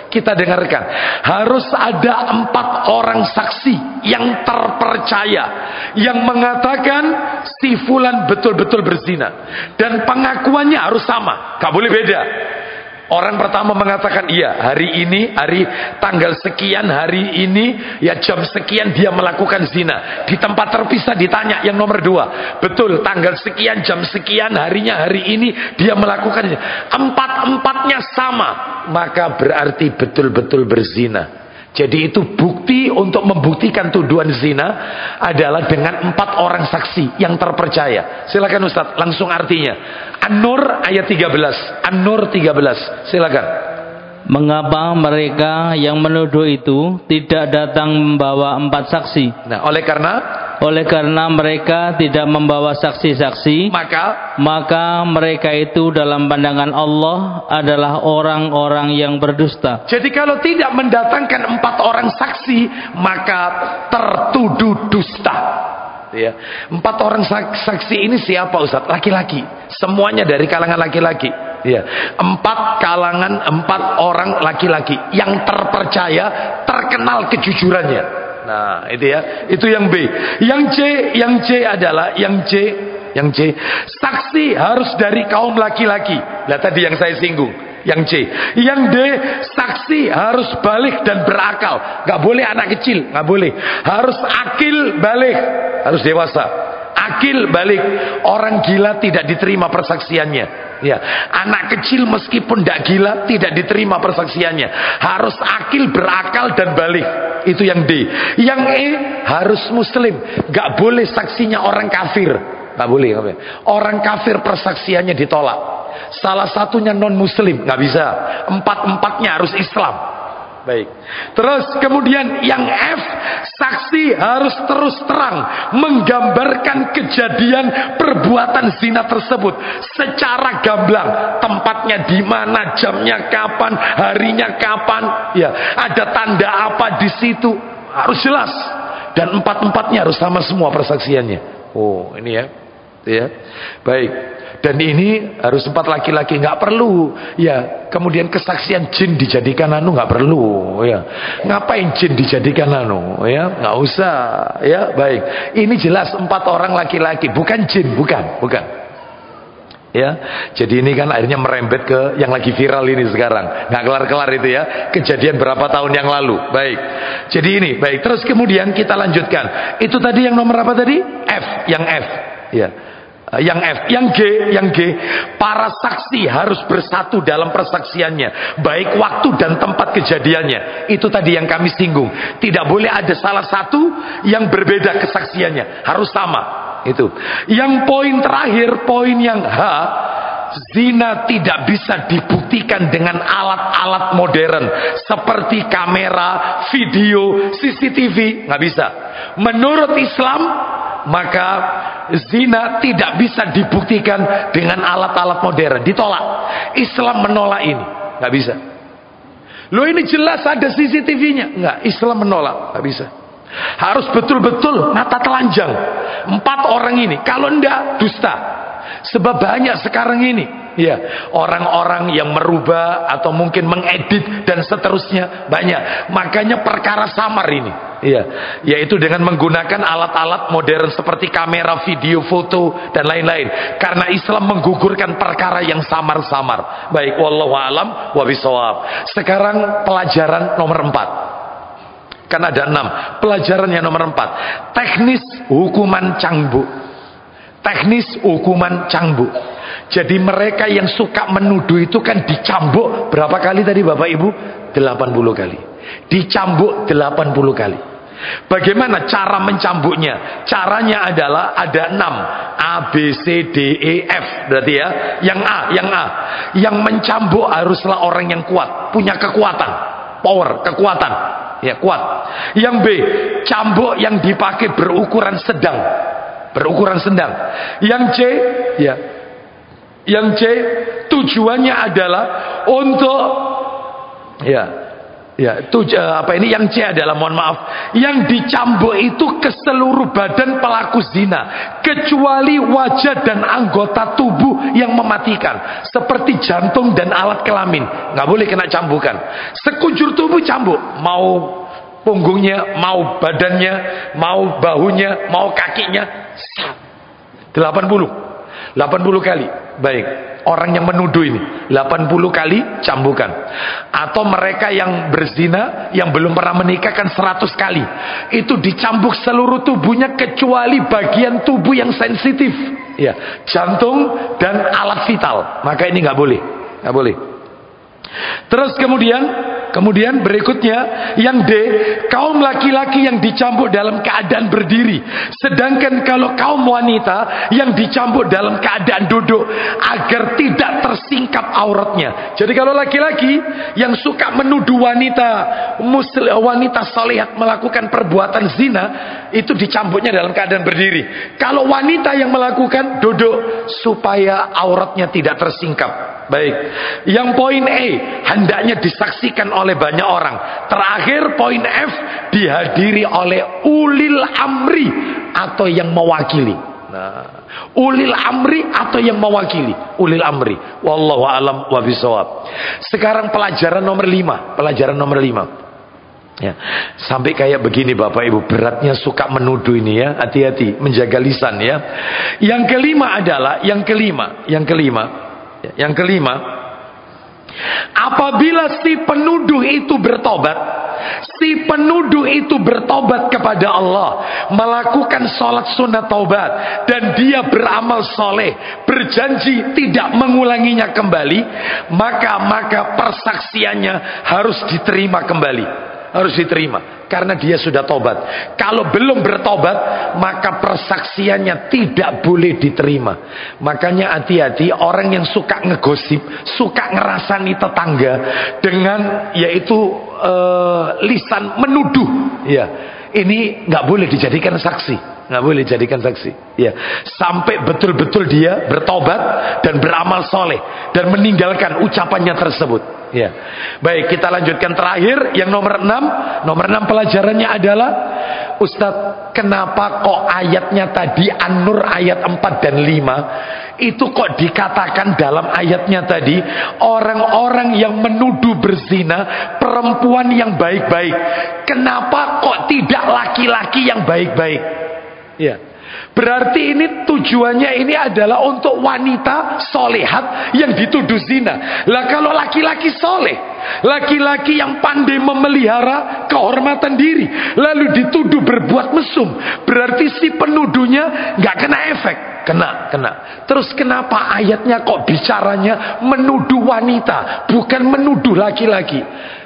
Kita dengarkan. Harus ada 4 orang saksi yang terpercaya yang mengatakan si fulan betul-betul berzina. Dan pengakuannya harus sama, gak boleh beda. Orang pertama mengatakan iya, hari ini, hari tanggal sekian, hari ini ya jam sekian dia melakukan zina. Di tempat terpisah ditanya yang nomor 2, betul tanggal sekian, jam sekian, harinya hari ini dia melakukan zina. 4-empatnya sama, maka berarti betul-betul berzina. Jadi itu bukti untuk membuktikan tuduhan zina adalah dengan 4 orang saksi yang terpercaya. Silakan Ustaz, langsung artinya. An-Nur ayat 13. An-Nur 13. Silakan. Mengapa mereka yang menuduh itu tidak datang membawa 4 saksi? Nah, oleh karena mereka tidak membawa saksi-saksi, maka mereka itu dalam pandangan Allah adalah orang-orang yang berdusta. Jadi kalau tidak mendatangkan 4 orang saksi, maka tertuduh dusta. Ya. 4 orang saksi ini siapa Ustaz? Laki-laki. Semuanya dari kalangan laki-laki. Ya. 4 orang laki-laki yang terpercaya, terkenal kejujurannya. Nah, itu ya. Itu yang B. Yang C adalah yang C. Saksi harus dari kaum laki-laki. Nah, tadi yang saya singgung. Yang C. Yang D, saksi harus balik dan berakal. Gak boleh anak kecil, gak boleh. Harus akil balik, harus dewasa. Akil balik. Orang gila tidak diterima persaksiannya. Ya, anak kecil meskipun tidak gila tidak diterima persaksiannya. Harus akil, berakal dan balik. Itu yang D. Yang E harus muslim. Gak boleh saksinya orang kafir. Gak boleh. Orang kafir persaksiannya ditolak. Salah satunya non muslim, gak bisa. Empat-empatnya harus Islam. Baik. Terus kemudian yang F, saksi harus terus terang menggambarkan kejadian perbuatan zina tersebut secara gamblang, tempatnya di mana, jamnya kapan, harinya kapan, ya, ada tanda apa di situ, harus jelas. Dan empat-empatnya harus sama semua persaksiannya. Oh, ini ya. Ya. Baik. Dan ini harus 4 laki-laki, nggak perlu ya. Kemudian kesaksian jin dijadikan anu, nggak perlu ya. Ngapain jin dijadikan anu ya, nggak usah ya. Baik, ini jelas 4 orang laki-laki, bukan jin, bukan ya. Jadi ini kan akhirnya merembet ke yang lagi viral ini sekarang, nggak kelar-kelar itu ya, kejadian berapa tahun yang lalu. Baik, jadi ini baik. Terus kemudian kita lanjutkan, itu tadi yang nomor apa tadi? F, yang F ya. Yang F, yang G, para saksi harus bersatu dalam persaksiannya, baik waktu dan tempat kejadiannya. Itu tadi yang kami singgung. Tidak boleh ada salah satu yang berbeda kesaksiannya, harus sama. Itu. Yang poin terakhir, poin yang H, zina tidak bisa dibuktikan dengan alat-alat modern seperti kamera, video, CCTV, nggak bisa. Menurut Islam, maka zina tidak bisa dibuktikan dengan alat-alat modern, ditolak. Islam menolak ini, nggak bisa. Loh, ini jelas ada CCTV-nya, nggak. Islam menolak, nggak bisa. Harus betul-betul mata telanjang 4 orang ini, kalau enggak dusta. Sebab banyak sekarang ini ya, orang-orang yang merubah atau mungkin mengedit dan seterusnya, banyak. Makanya perkara samar ini ya, yaitu dengan menggunakan alat-alat modern seperti kamera, video, foto dan lain-lain. Karena Islam menggugurkan perkara yang samar-samar. Baik, wallahu alam wa bisawab. Sekarang pelajaran nomor 4. Kan ada 6. Pelajaran yang nomor 4, teknis hukuman cambuk. Teknis hukuman cambuk. Jadi mereka yang suka menuduh itu kan dicambuk berapa kali tadi Bapak Ibu? 80 kali. Dicambuk 80 kali. Bagaimana cara mencambuknya? Caranya adalah ada 6. A, B, C, D, E, F. Berarti ya. Yang A. Yang mencambuk haruslah orang yang kuat, punya kekuatan, power, kekuatan. Ya, kuat. Yang B, cambuk yang dipakai berukuran sedang. Yang C, ya. Yang C tujuannya adalah untuk yang C adalah, mohon maaf, yang dicambuk itu ke seluruh badan pelaku zina kecuali wajah dan anggota tubuh yang mematikan seperti jantung dan alat kelamin, nggak boleh kena cambukan. Sekujur tubuh cambuk, mau punggungnya, mau badannya, mau bahunya, mau kakinya, 80 kali. Baik, orang yang menuduh ini 80 kali cambukan. Atau mereka yang berzina yang belum pernah menikah kan 100 kali. Itu dicambuk seluruh tubuhnya kecuali bagian tubuh yang sensitif ya, jantung dan alat vital. Maka ini nggak boleh. Terus kemudian berikutnya yang D, kaum laki-laki yang dicambuk dalam keadaan berdiri. Sedangkan kalau kaum wanita yang dicambuk dalam keadaan duduk agar tidak tersingkap auratnya. Jadi kalau laki-laki yang suka menuduh wanita salihah melakukan perbuatan zina, itu dicambuknya dalam keadaan berdiri. Kalau wanita yang melakukan duduk supaya auratnya tidak tersingkap. Baik. Yang poin E, hendaknya disaksikan oleh banyak orang. Terakhir poin F, dihadiri oleh ulil amri atau yang mewakili. Nah, ulil amri atau yang mewakili. Ulil amri. Wallahu alam wa bisawab. Sekarang pelajaran nomor 5. Ya, sampai kayak begini Bapak Ibu, beratnya suka menuduh ini ya, hati-hati menjaga lisan ya. Yang kelima, apabila si penuduh itu bertobat, si penuduh itu bertobat kepada Allah, melakukan sholat sunat taubat, dan dia beramal soleh, berjanji tidak mengulanginya kembali, maka persaksiannya harus diterima kembali, harus diterima, karena dia sudah tobat. Kalau belum bertobat, maka persaksiannya tidak boleh diterima. Makanya hati-hati orang yang suka ngegosip, suka ngerasani tetangga dengan yaitu lisan menuduh, ya, ini nggak boleh dijadikan saksi, nggak boleh dijadikan saksi, ya, sampai betul-betul dia bertobat dan beramal soleh dan meninggalkan ucapannya tersebut. Ya, baik, kita lanjutkan terakhir yang nomor 6. Nomor 6 pelajarannya adalah, Ustadz, kenapa kok ayatnya tadi An-Nur ayat 4 dan 5 itu kok dikatakan dalam ayatnya tadi orang-orang yang menuduh berzina perempuan yang baik-baik? Kenapa kok tidak laki-laki yang baik-baik? Ya, berarti ini tujuannya ini adalah untuk wanita solehat yang dituduh zina. Lah kalau laki-laki soleh, laki-laki yang pandai memelihara kehormatan diri, lalu dituduh berbuat mesum, berarti si penuduhnya nggak kena efek. Kena. Terus kenapa ayatnya kok bicaranya menuduh wanita, bukan menuduh laki-laki?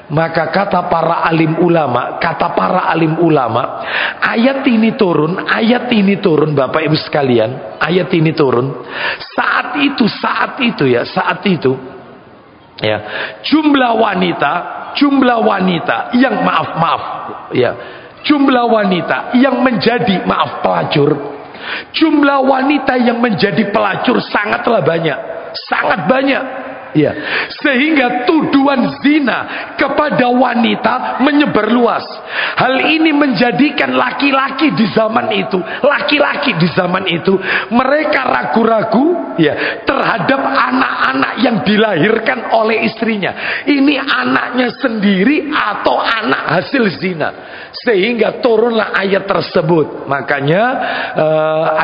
Maka kata para alim ulama, ayat ini turun Bapak Ibu sekalian, ayat ini turun saat itu ya, jumlah wanita yang jumlah wanita yang menjadi pelacur, jumlah wanita yang menjadi pelacur sangatlah banyak, sangat banyak. Ya, sehingga tuduhan zina kepada wanita menyebar luas. Hal ini menjadikan laki-laki di zaman itu, mereka ragu-ragu ya terhadap anak-anak yang dilahirkan oleh istrinya. Ini anaknya sendiri atau anak hasil zina. Sehingga turunlah ayat tersebut. Makanya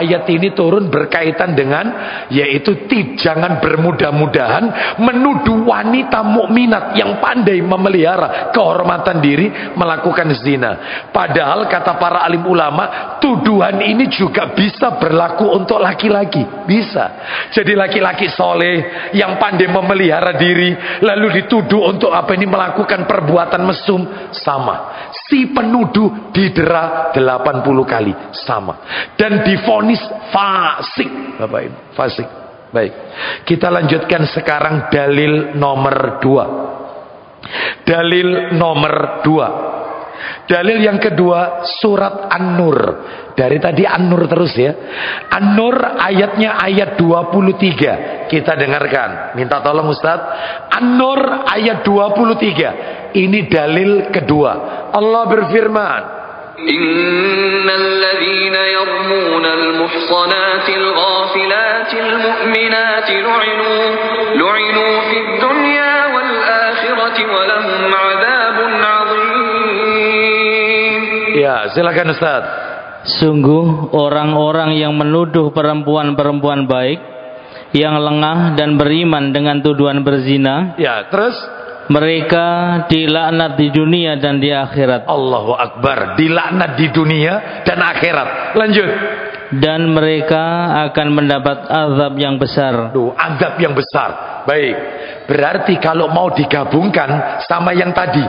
ayat ini turun berkaitan dengan yaitu jangan bermudah-mudahan menuduh wanita mukminat yang pandai memelihara kehormatan diri melakukan zina. Padahal kata para alim ulama, tuduhan ini juga bisa berlaku untuk laki-laki. Bisa. Jadi laki-laki soleh yang pandai memelihara diri lalu dituduh untuk melakukan perbuatan mesum, sama. Si penuduh didera 80 kali, sama. Dan divonis fasik, Bapak Ibu, fasik. Baik, kita lanjutkan sekarang dalil nomor 2. Dalil yang kedua, surat An-Nur. Dari tadi An-Nur terus ya. An-Nur ayatnya ayat 23. Kita dengarkan. Minta tolong Ustaz. An-Nur ayat 23. Ini dalil kedua. Allah berfirman, Innalladzina yarmunal muhsanatil ghafilatil mu'minatil lu'inu fid dunya wal akhirati wa lahum 'adzabun 'adzim. Ya, silakan Ustaz. Sungguh orang-orang yang menuduh perempuan-perempuan baik, yang lengah dan beriman dengan tuduhan berzina, ya, terus mereka dilaknat di dunia dan di akhirat. Allahu Akbar, dilaknat di dunia dan akhirat. Lanjut. Dan mereka akan mendapat azab yang besar. Azab yang besar. Baik. Berarti kalau mau digabungkan sama yang tadi,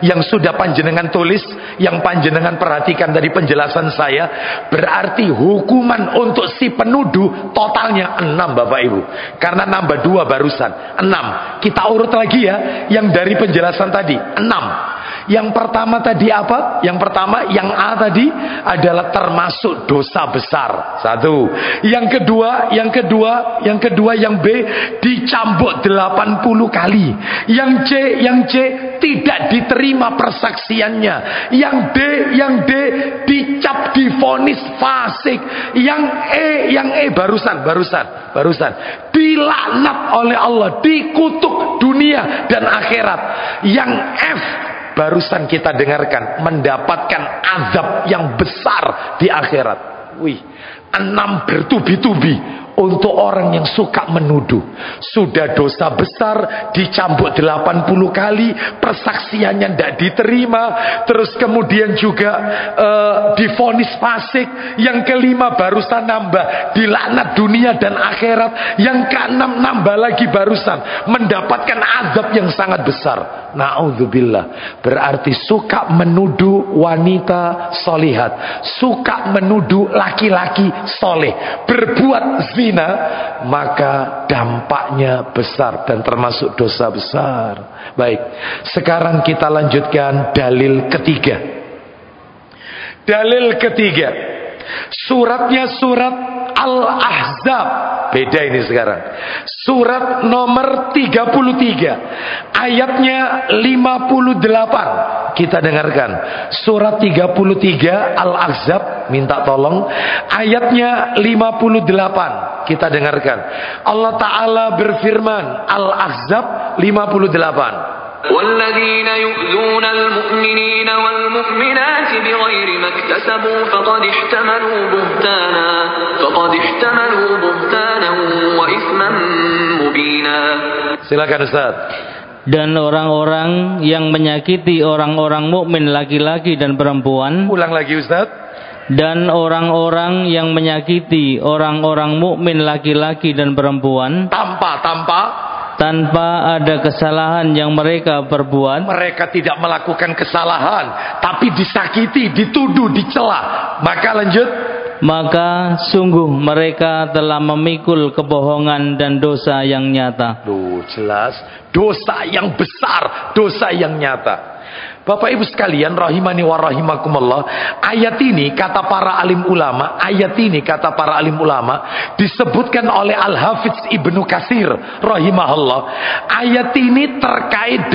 yang sudah panjenengan tulis, yang panjenengan perhatikan dari penjelasan saya, berarti hukuman untuk si penuduh totalnya 6 Bapak Ibu. Karena nambah 2 barusan, 6. Kita urut lagi ya, yang dari penjelasan tadi 6. Yang pertama tadi apa? Yang pertama, yang A tadi adalah termasuk dosa besar. 1. Yang kedua, yang B dicambuk 80 kali. Yang C tidak diterima persaksiannya. Yang D dicap divonis fasik. Yang E barusan dilaknat oleh Allah, dikutuk dunia dan akhirat. Yang F barusan kita dengarkan, mendapatkan azab yang besar di akhirat. 6 bertubi-tubi untuk orang yang suka menuduh. Sudah dosa besar, dicambuk 80 kali, persaksiannya tidak diterima, terus kemudian juga divonis fasik, yang kelima barusan nambah, dilaknat dunia dan akhirat, yang keenam nambah lagi barusan, mendapatkan azab yang sangat besar. Na'udzubillah. Berarti suka menuduh wanita solihat, suka menuduh laki-laki soleh berbuat zina, maka dampaknya besar dan termasuk dosa besar. Baik, sekarang kita lanjutkan dalil ketiga. Dalil ketiga, suratnya surat Al-Ahzab. Beda ini sekarang. Surat nomor 33, ayatnya 58. Kita dengarkan. Surat 33 Al-Ahzab, minta tolong, ayatnya 58. Kita dengarkan. Allah Ta'ala berfirman, Al-Ahzab 58. والذين يؤذون المؤمنين والمؤمنات بغير ما اكتسبوا فقد احتملوا بهتانا وإثما مبينا. Silakan Ustaz. Dan orang-orang yang menyakiti orang-orang mukmin laki-laki dan perempuan. Ulang lagi Ustaz. Dan orang-orang yang menyakiti orang-orang mukmin laki-laki dan perempuan tanpa ada kesalahan yang mereka perbuat. Mereka tidak melakukan kesalahan, tapi disakiti, dituduh, dicela. Maka lanjut. Maka sungguh mereka telah memikul kebohongan dan dosa yang nyata. Jelas, dosa yang besar, dosa yang nyata. Bapak Ibu sekalian, rahimani wa rahimakumullah, ayat ini kata para alim ulama, disebutkan oleh Al-Hafidz Ibnu Katsir rahimahullah. Ayat ini terkait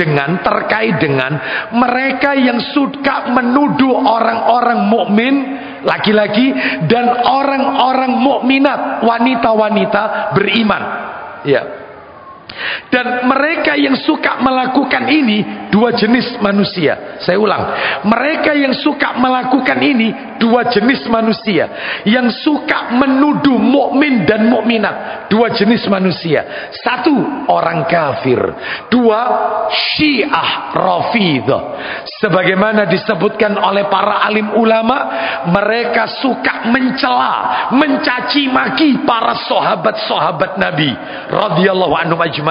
dengan mereka yang suka menuduh orang-orang mukmin laki-laki dan orang-orang mukminat wanita-wanita beriman. Ya. Dan mereka yang suka melakukan ini dua jenis manusia. Saya ulang, mereka yang suka melakukan ini dua jenis manusia. Yang suka menuduh mukmin dan mukminat, dua jenis manusia. Satu, orang kafir. Dua, Syiah Rafidah. Sebagaimana disebutkan oleh para alim ulama, mereka suka mencela, mencaci maki para sahabat-sahabat Nabi radhiyallahu anhum ajmain.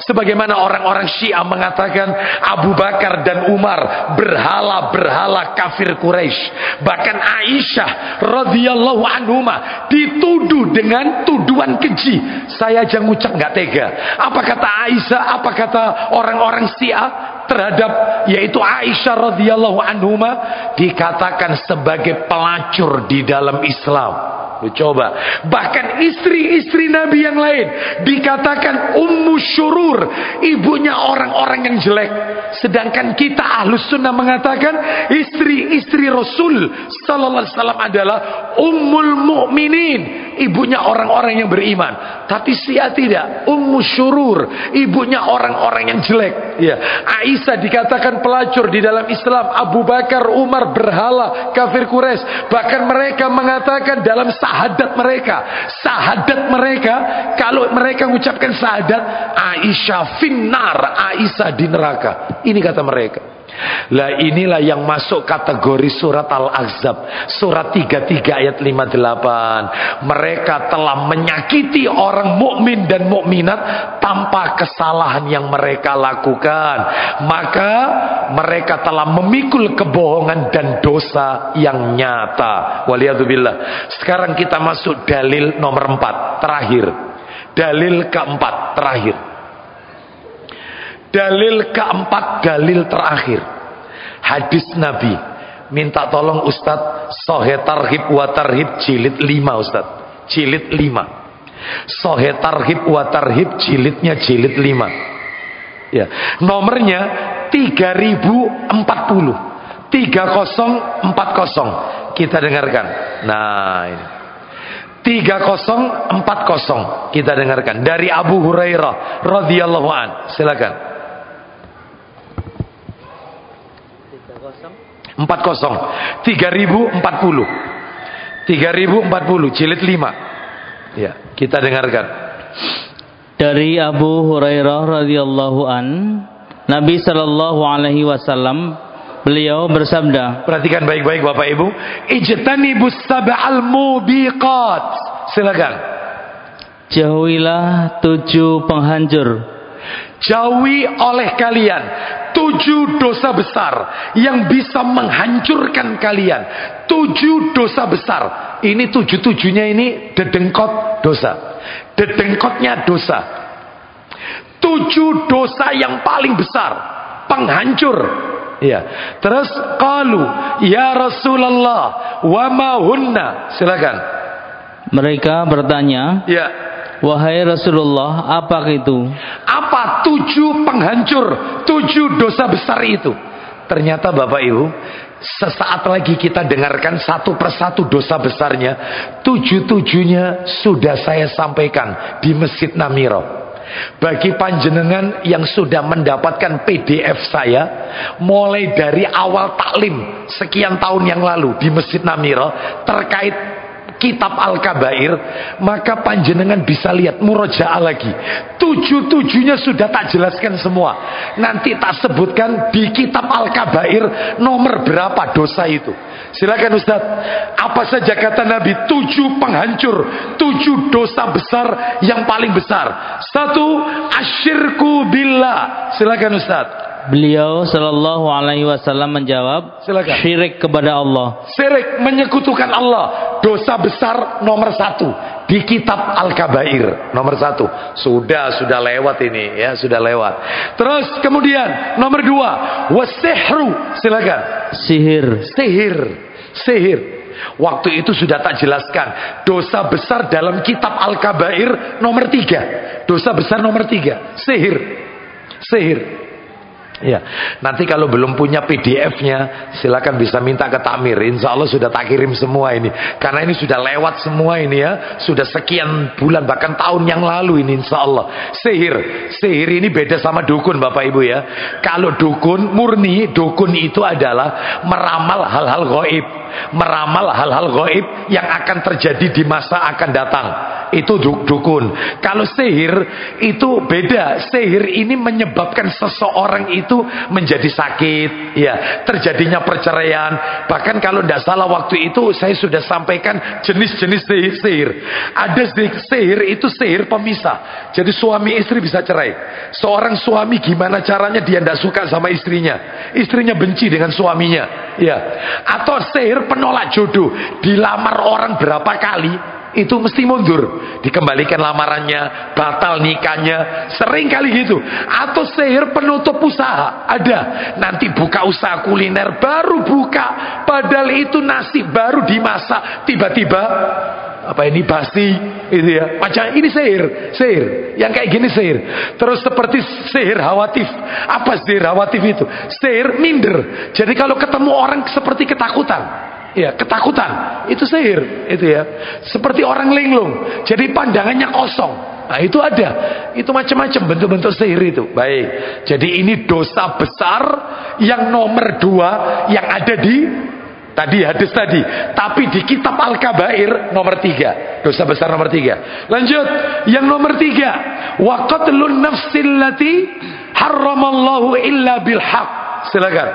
Sebagaimana orang-orang Syiah mengatakan Abu Bakar dan Umar berhala-berhala kafir Quraisy. Bahkan Aisyah radhiyallahu anhuma dituduh dengan tuduhan keji. Saya aja ngucap nggak tega. Apa kata Aisyah? Apa kata orang-orang Syiah terhadap yaitu Aisyah radhiyallahu anhuma? Dikatakan sebagai pelacur di dalam Islam. Coba, bahkan istri-istri Nabi yang lain dikatakan ummu syurur, ibunya orang-orang yang jelek. Sedangkan kita Ahlus Sunnah mengatakan istri-istri Rasul sallallahu alaihi wasallam adalah ummul mukminin, ibunya orang-orang yang beriman. Tapi Syiah tidak, ummu syurur, ibunya orang-orang yang jelek. Ya, Aisyah dikatakan pelacur di dalam Islam, Abu Bakar, Umar berhala kafir Quraisy. Bahkan mereka mengatakan dalam sahadat mereka, kalau mereka mengucapkan sahadat, Aisyah finnar, Aisyah di neraka. Ini kata mereka. Lah inilah yang masuk kategori surat Al-Ahzab, surat 33 ayat 58. Mereka telah menyakiti orang mukmin dan mukminat tanpa kesalahan yang mereka lakukan. Maka mereka telah memikul kebohongan dan dosa yang nyata. Waliyadzubillah. Sekarang kita masuk dalil nomor 4 terakhir. Dalil keempat terakhir. Dalil keempat, dalil terakhir. Hadis Nabi. Minta tolong Ustadz, Sahih Targhib wa Tarhib jilid 5 Ustadz. Jilid 5. Sahih Targhib wa Tarhib jilidnya jilid 5. Ya, nomornya 3040. 3040. Kita dengarkan. Nah, ini. 3040. Kita dengarkan dari Abu Hurairah radhiyallahu an. Silakan. 3040 jilid 5. Ya, kita dengarkan. Dari Abu Hurairah radhiyallahu an, Nabi sallallahu alaihi wasallam beliau bersabda. Perhatikan baik-baik Bapak Ibu. Ijtanibus sab'al mubiqat. Silakan. Jauhilah 7 penghancur. Jauhi oleh kalian 7 dosa besar yang bisa menghancurkan kalian. 7 dosa besar. Ini 7-7-nya ini dedengkot dosa. Dedengkotnya dosa. 7 dosa yang paling besar, penghancur. Ya. Terus qalu ya Rasulullah wa ma hunna. Silakan. Mereka bertanya, ya, wahai Rasulullah, apa itu? Apa 7 penghancur, 7 dosa besar itu? Ternyata Bapak Ibu, sesaat lagi kita dengarkan satu persatu dosa besarnya. 7-7-nya sudah saya sampaikan di Masjid Namiro. Bagi panjenengan yang sudah mendapatkan PDF saya, mulai dari awal taklim sekian tahun yang lalu di Masjid Namiro terkait Kitab Al-Kabair, maka panjenengan bisa lihat murojaah lagi. 7-7-nya sudah tak jelaskan semua. Nanti tak sebutkan di Kitab Al-Kabair nomor berapa dosa itu. Silakan Ustaz. Apa saja kata Nabi? 7 penghancur, 7 dosa besar yang paling besar. 1, asyirku billah. Silakan Ustaz. Beliau sallallahu alaihi wasallam menjawab, silakan. Syirik kepada Allah. Syirik, menyekutukan Allah. Dosa besar nomor 1 di Kitab Al-Kabair nomor 1. Sudah lewat ini ya, sudah lewat. Terus kemudian nomor 2, wasihru. Silakan. Sihir. Waktu itu sudah tak jelaskan. Dosa besar dalam Kitab Al-Kabair nomor 3. Dosa besar nomor 3, sihir. Ya, nanti kalau belum punya PDF-nya, silakan bisa minta ke Takmir. Insya Allah sudah tak kirim semua ini. Karena ini sudah lewat semua ini ya. Sudah sekian bulan bahkan tahun yang lalu ini insya Allah. Sihir ini beda sama dukun Bapak Ibu ya. Kalau dukun murni, dukun itu adalah meramal hal-hal gaib. Meramal hal-hal gaib yang akan terjadi di masa akan datang. Itu dukun. Kalau sihir itu beda. Sihir ini menyebabkan seseorang itu menjadi sakit, ya, terjadinya perceraian. Bahkan kalau tidak salah waktu itu saya sudah sampaikan jenis-jenis sihir. Ada sihir itu sihir pemisah. Jadi suami istri bisa cerai. Seorang suami gimana caranya dia tidak suka sama istrinya, istrinya benci dengan suaminya, ya. Atau sihir penolak jodoh, dilamar orang berapa kali itu mesti mundur, dikembalikan lamarannya, batal nikahnya, sering kali gitu. Atau sihir penutup usaha, ada, nanti buka usaha kuliner, baru buka, padahal itu nasi baru dimasak, tiba-tiba apa ini basi, itu ya, macam ini sihir, yang kayak gini sihir. Terus seperti sihir hawatif. Apa sihir hawatif itu? Sihir minder. Jadi kalau ketemu orang seperti ketakutan. Ya, ketakutan itu sihir, itu ya. Seperti orang linglung, jadi pandangannya kosong. Nah, itu ada. Itu macam-macam bentuk-bentuk sihir itu. Baik. Jadi ini dosa besar yang nomor 2 yang ada di tadi hadis tadi, tapi di Kitab Al-Kabair nomor 3. Dosa besar nomor 3. Lanjut, yang nomor 3, wa qatlun nafsil lati harramallahu illa bil haq. Silakan.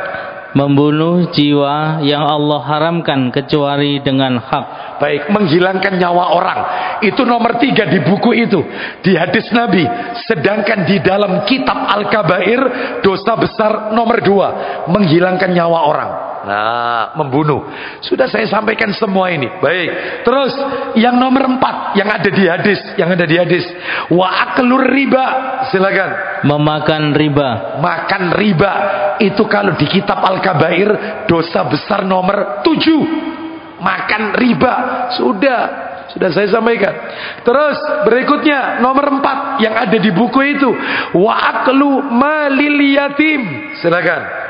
Membunuh jiwa yang Allah haramkan kecuali dengan hak. Baik, menghilangkan nyawa orang. Itu nomor 3 di buku itu, di hadis Nabi. Sedangkan di dalam Kitab Al-Kabair dosa besar nomor 2, menghilangkan nyawa orang. Nah, membunuh. Sudah saya sampaikan semua ini. Baik. Terus yang nomor 4 yang ada di hadis, wa aklur riba. Silakan. Memakan riba. Makan riba itu kalau di Kitab Al-Kabair dosa besar nomor 7. Makan riba. Sudah saya sampaikan. Terus berikutnya nomor 4 yang ada di buku itu, wa aklu malil yatim. Silakan.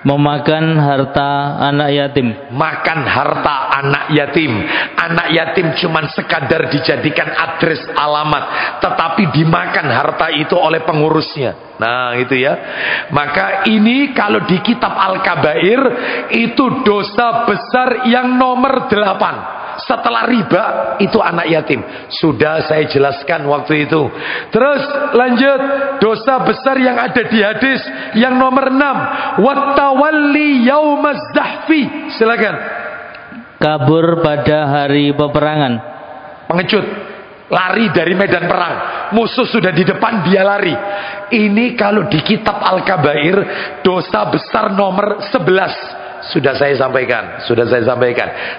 Memakan harta anak yatim. Makan harta anak yatim. Anak yatim cuman sekadar dijadikan adres alamat, tetapi dimakan harta itu oleh pengurusnya. Nah itu ya. Maka ini kalau di Kitab Al-Kabair itu dosa besar yang nomor 8. setelah riba itu anak yatim. Sudah saya jelaskan waktu itu. Terus lanjut, dosa besar yang ada di hadis yang nomor 6, wattawalli yaumaz zahfi. Silakan. Kabur pada hari peperangan. Pengecut, lari dari medan perang. Musuh sudah di depan, dia lari. Ini kalau di kitab Al-Kabair, dosa besar nomor 11. Sudah saya sampaikan.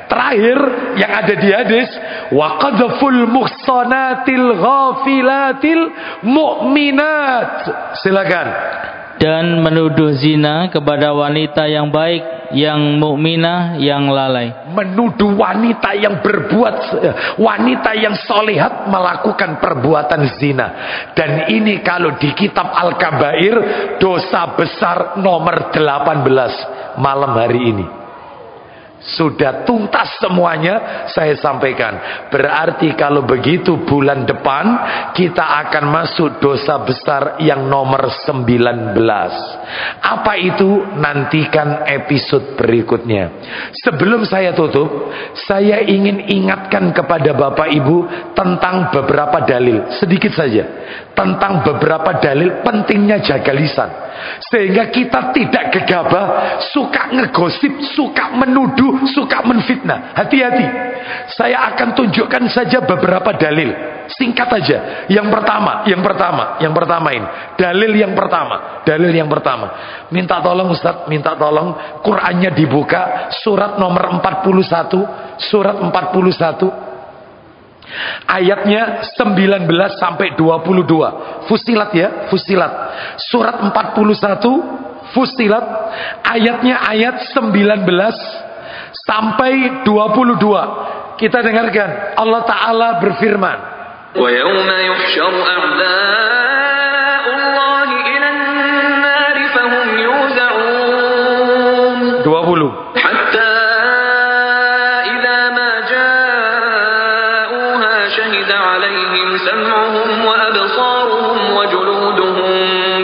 Terakhir yang ada di hadis, wa qadhful muhsanatil ghafilatil mu'minat. Silakan. Dan menuduh zina kepada wanita yang baik, yang mukminah, yang lalai. Menuduh wanita yang wanita yang solehat melakukan perbuatan zina. Dan ini kalau di kitab Al-Kabair, dosa besar nomor 18 malam hari ini. Sudah tuntas semuanya saya sampaikan. Berarti kalau begitu bulan depan kita akan masuk dosa besar yang nomor 19. Apa itu? Nantikan episode berikutnya. Sebelum saya tutup, saya ingin ingatkan kepada Bapak Ibu tentang beberapa dalil. Sedikit saja. Tentang beberapa dalil pentingnya jaga lisan. Sehingga kita tidak gegabah, suka ngegosip, suka menuduh, suka menfitnah. Hati-hati. Saya akan tunjukkan saja beberapa dalil. Singkat aja. Yang pertama ini. Dalil yang pertama. Minta tolong Ustaz, minta tolong Qur'annya dibuka, surat nomor 41, ayatnya 19 sampai 22. Fusilat ya, Fusilat. Surat 41 Fusilat, ayatnya ayat 19 sampai 22. Kita dengarkan. Allah Ta'ala berfirman, wa yawma yuhsyaru a'da'ullahi ilan nari fahum yuza'un. 20. Hatta idza ma ja'uha shahida 'alaihim sam'uhum wa absaruhum wa juluduhum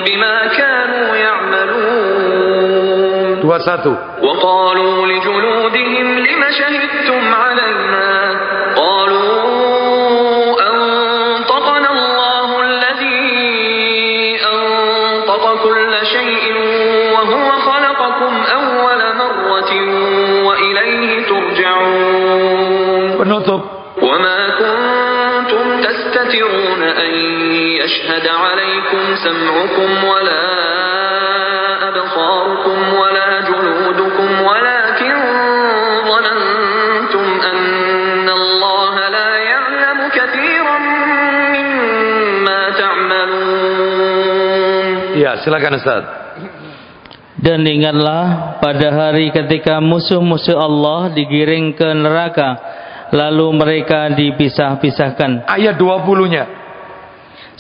bima kanu ya'malun. 21. Wa qalu li juludihim lima shahidtum 'alaina qalu كل شيء وهو خلقكم أول مرة وإليه ترجعون. Penutup. وما كنتم تستترون أن يشهد عليكم سمعكم ولا أبصاركم ولا جلودكم ولكن ظننتم أن الله لا يعلم كثيرا مما تعملون. Ya, silakan Ustaz. Dan ingatlah pada hari ketika musuh-musuh Allah digiring ke neraka, lalu mereka dipisah-pisahkan. Ayat 20-nya.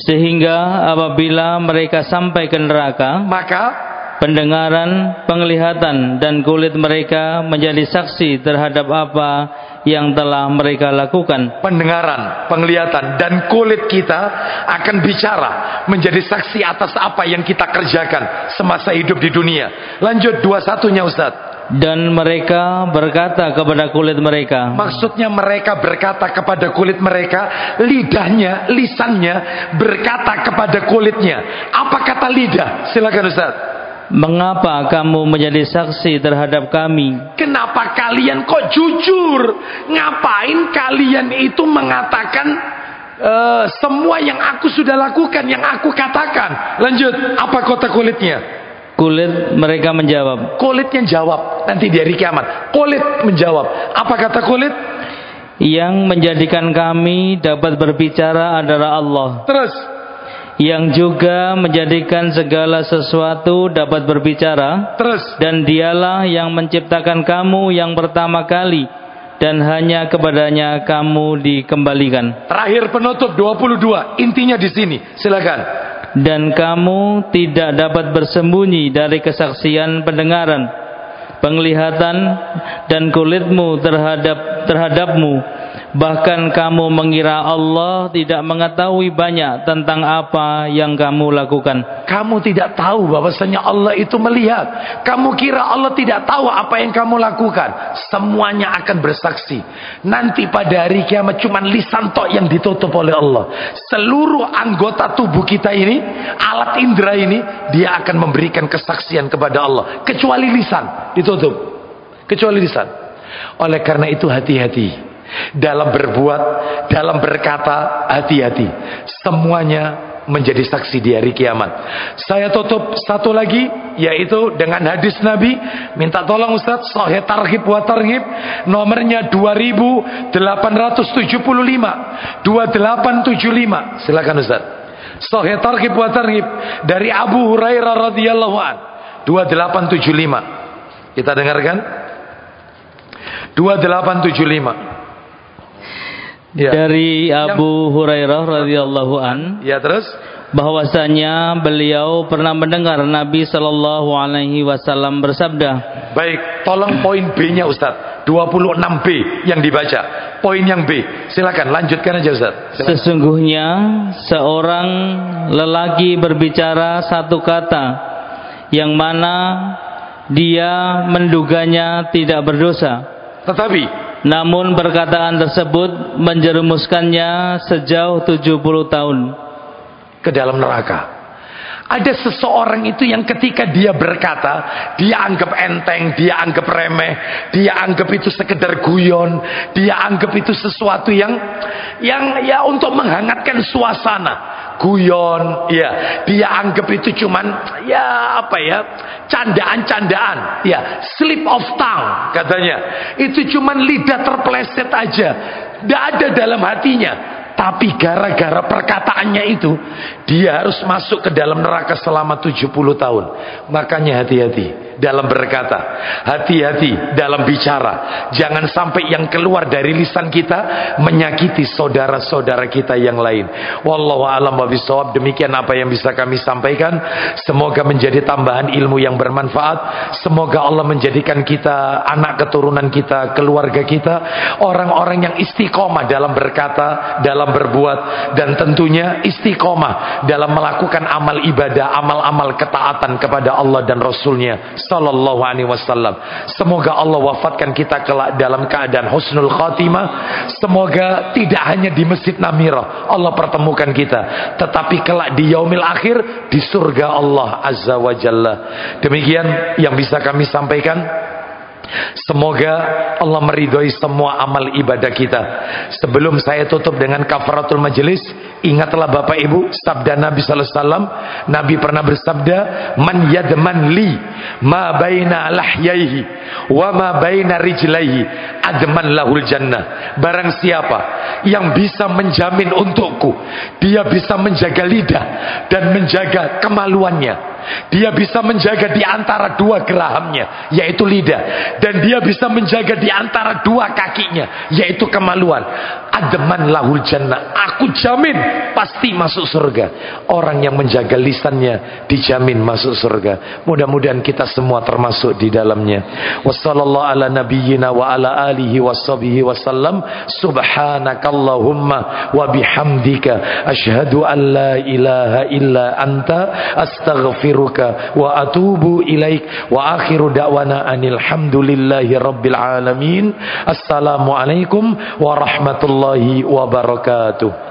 Sehingga apabila mereka sampai ke neraka, maka pendengaran, penglihatan, dan kulit mereka menjadi saksi terhadap apa yang telah mereka lakukan. Pendengaran, penglihatan, dan kulit kita akan bicara, menjadi saksi atas apa yang kita kerjakan semasa hidup di dunia. Lanjut 21-nya Ustaz. Dan mereka berkata kepada kulit mereka. Maksudnya mereka berkata kepada kulit mereka, lidahnya, lisannya berkata kepada kulitnya. Apa kata lidah? Silakan Ustaz. Mengapa kamu menjadi saksi terhadap kami? Kenapa kalian kok jujur? Ngapain kalian itu mengatakan semua yang aku sudah lakukan, yang aku katakan? Lanjut, apa kata kulitnya? Kulit mereka menjawab. Kulitnya jawab nanti di hari kiamat. Kulit menjawab. Apa kata kulit? Yang menjadikan kami dapat berbicara adalah Allah. Terus, yang juga menjadikan segala sesuatu dapat berbicara. Terus, dan dialah yang menciptakan kamu yang pertama kali, dan hanya kepadanya kamu dikembalikan. Terakhir penutup 22. Intinya di sini. Silakan. Dan kamu tidak dapat bersembunyi dari kesaksian pendengaran, penglihatan, dan kulitmu terhadapmu, Bahkan kamu mengira Allah tidak mengetahui banyak tentang apa yang kamu lakukan. Kamu tidak tahu bahwasanya Allah itu melihat. Kamu kira Allah tidak tahu apa yang kamu lakukan. Semuanya akan bersaksi. Nanti pada hari kiamat cuma lisan tok yang ditutup oleh Allah. Seluruh anggota tubuh kita ini, alat indera ini, dia akan memberikan kesaksian kepada Allah. Kecuali lisan ditutup. Kecuali lisan. Oleh karena itu hati-hati. Dalam berbuat, dalam berkata, hati-hati. Semuanya menjadi saksi di hari kiamat. Saya tutup satu lagi, yaitu dengan hadis Nabi. Minta tolong Ustaz, Sahih Targhib wa Targhib, nomornya 2875. 2875. Silakan Ustaz. Sahih Targhib wa Targhib dari Abu Hurairah radhiyallahu an. 2875. Kita dengarkan. 2875. Ya. Dari Abu Hurairah radhiyallahu an, ya, terus bahwasanya beliau pernah mendengar Nabi sallallahu alaihi wasallam bersabda. Baik, tolong poin B-nya Ustaz. 26B yang dibaca. Poin yang B. Silakan lanjutkan aja Ustaz. Silakan. Sesungguhnya seorang lelaki berbicara satu kata yang mana dia menduganya tidak berdosa. Tetapi namun perkataan tersebut menjerumuskannya sejauh 70 tahun ke dalam neraka. Ada seseorang itu yang ketika dia berkata, dia anggap enteng, dia anggap remeh, dia anggap itu sekedar guyon, dia anggap itu sesuatu yang ya untuk menghangatkan suasana. Guyon, ya, dia anggap itu cuman ya apa ya, candaan-candaan, ya, slip of tongue katanya. Itu cuman lidah terpeleset aja, tidak ada dalam hatinya. Tapi gara-gara perkataannya itu, dia harus masuk ke dalam neraka selama 70 tahun. Makanya hati-hati dalam berkata, hati-hati dalam bicara. Jangan sampai yang keluar dari lisan kita menyakiti saudara-saudara kita yang lain. Wallahu a'lam bishawab. Demikian apa yang bisa kami sampaikan. Semoga menjadi tambahan ilmu yang bermanfaat. Semoga Allah menjadikan kita, anak keturunan kita, keluarga kita, orang-orang yang istiqomah dalam berkata, dalam berbuat, dan tentunya istiqomah dalam melakukan amal ibadah, amal-amal ketaatan kepada Allah dan Rasulnya sallallahu alaihi wasallam. Semoga Allah wafatkan kita kelak dalam keadaan husnul khatimah. Semoga tidak hanya di Masjid Namirah Allah pertemukan kita, tetapi kelak di yaumil akhir di surga Allah azza wa jalla. Demikian yang bisa kami sampaikan. Semoga Allah meridhoi semua amal ibadah kita. Sebelum saya tutup dengan kafaratul majelis, ingatlah Bapak Ibu sabda Nabi sallallahu alaihi wasallam. Nabi pernah bersabda, "Man yadman li ma baina lahyaihi wa ma baina rijlaihi adman lahul jannah." Barang siapa yang bisa menjamin untukku, dia bisa menjaga lidah dan menjaga kemaluannya. Dia bisa menjaga di antara dua gerahamnya, yaitu lidah, dan dia bisa menjaga di antara dua kakinya, yaitu kemaluan. Adman lahul jannah. Aku jamin pasti masuk surga. Orang yang menjaga lisannya dijamin masuk surga. Mudah-mudahan kita semua termasuk di dalamnya. Wassallallahu ala nabiyyina wa ala alihi washabihi wasallam. Subhanakallahumma wa bihamdika asyhadu an la ilaha illa anta astaghfiruka wa atubu ilaik. Wa akhiru da'wana anil hamdulillahi rabbil alamin. Assalamualaikum warahmatullahi wabarakatuh.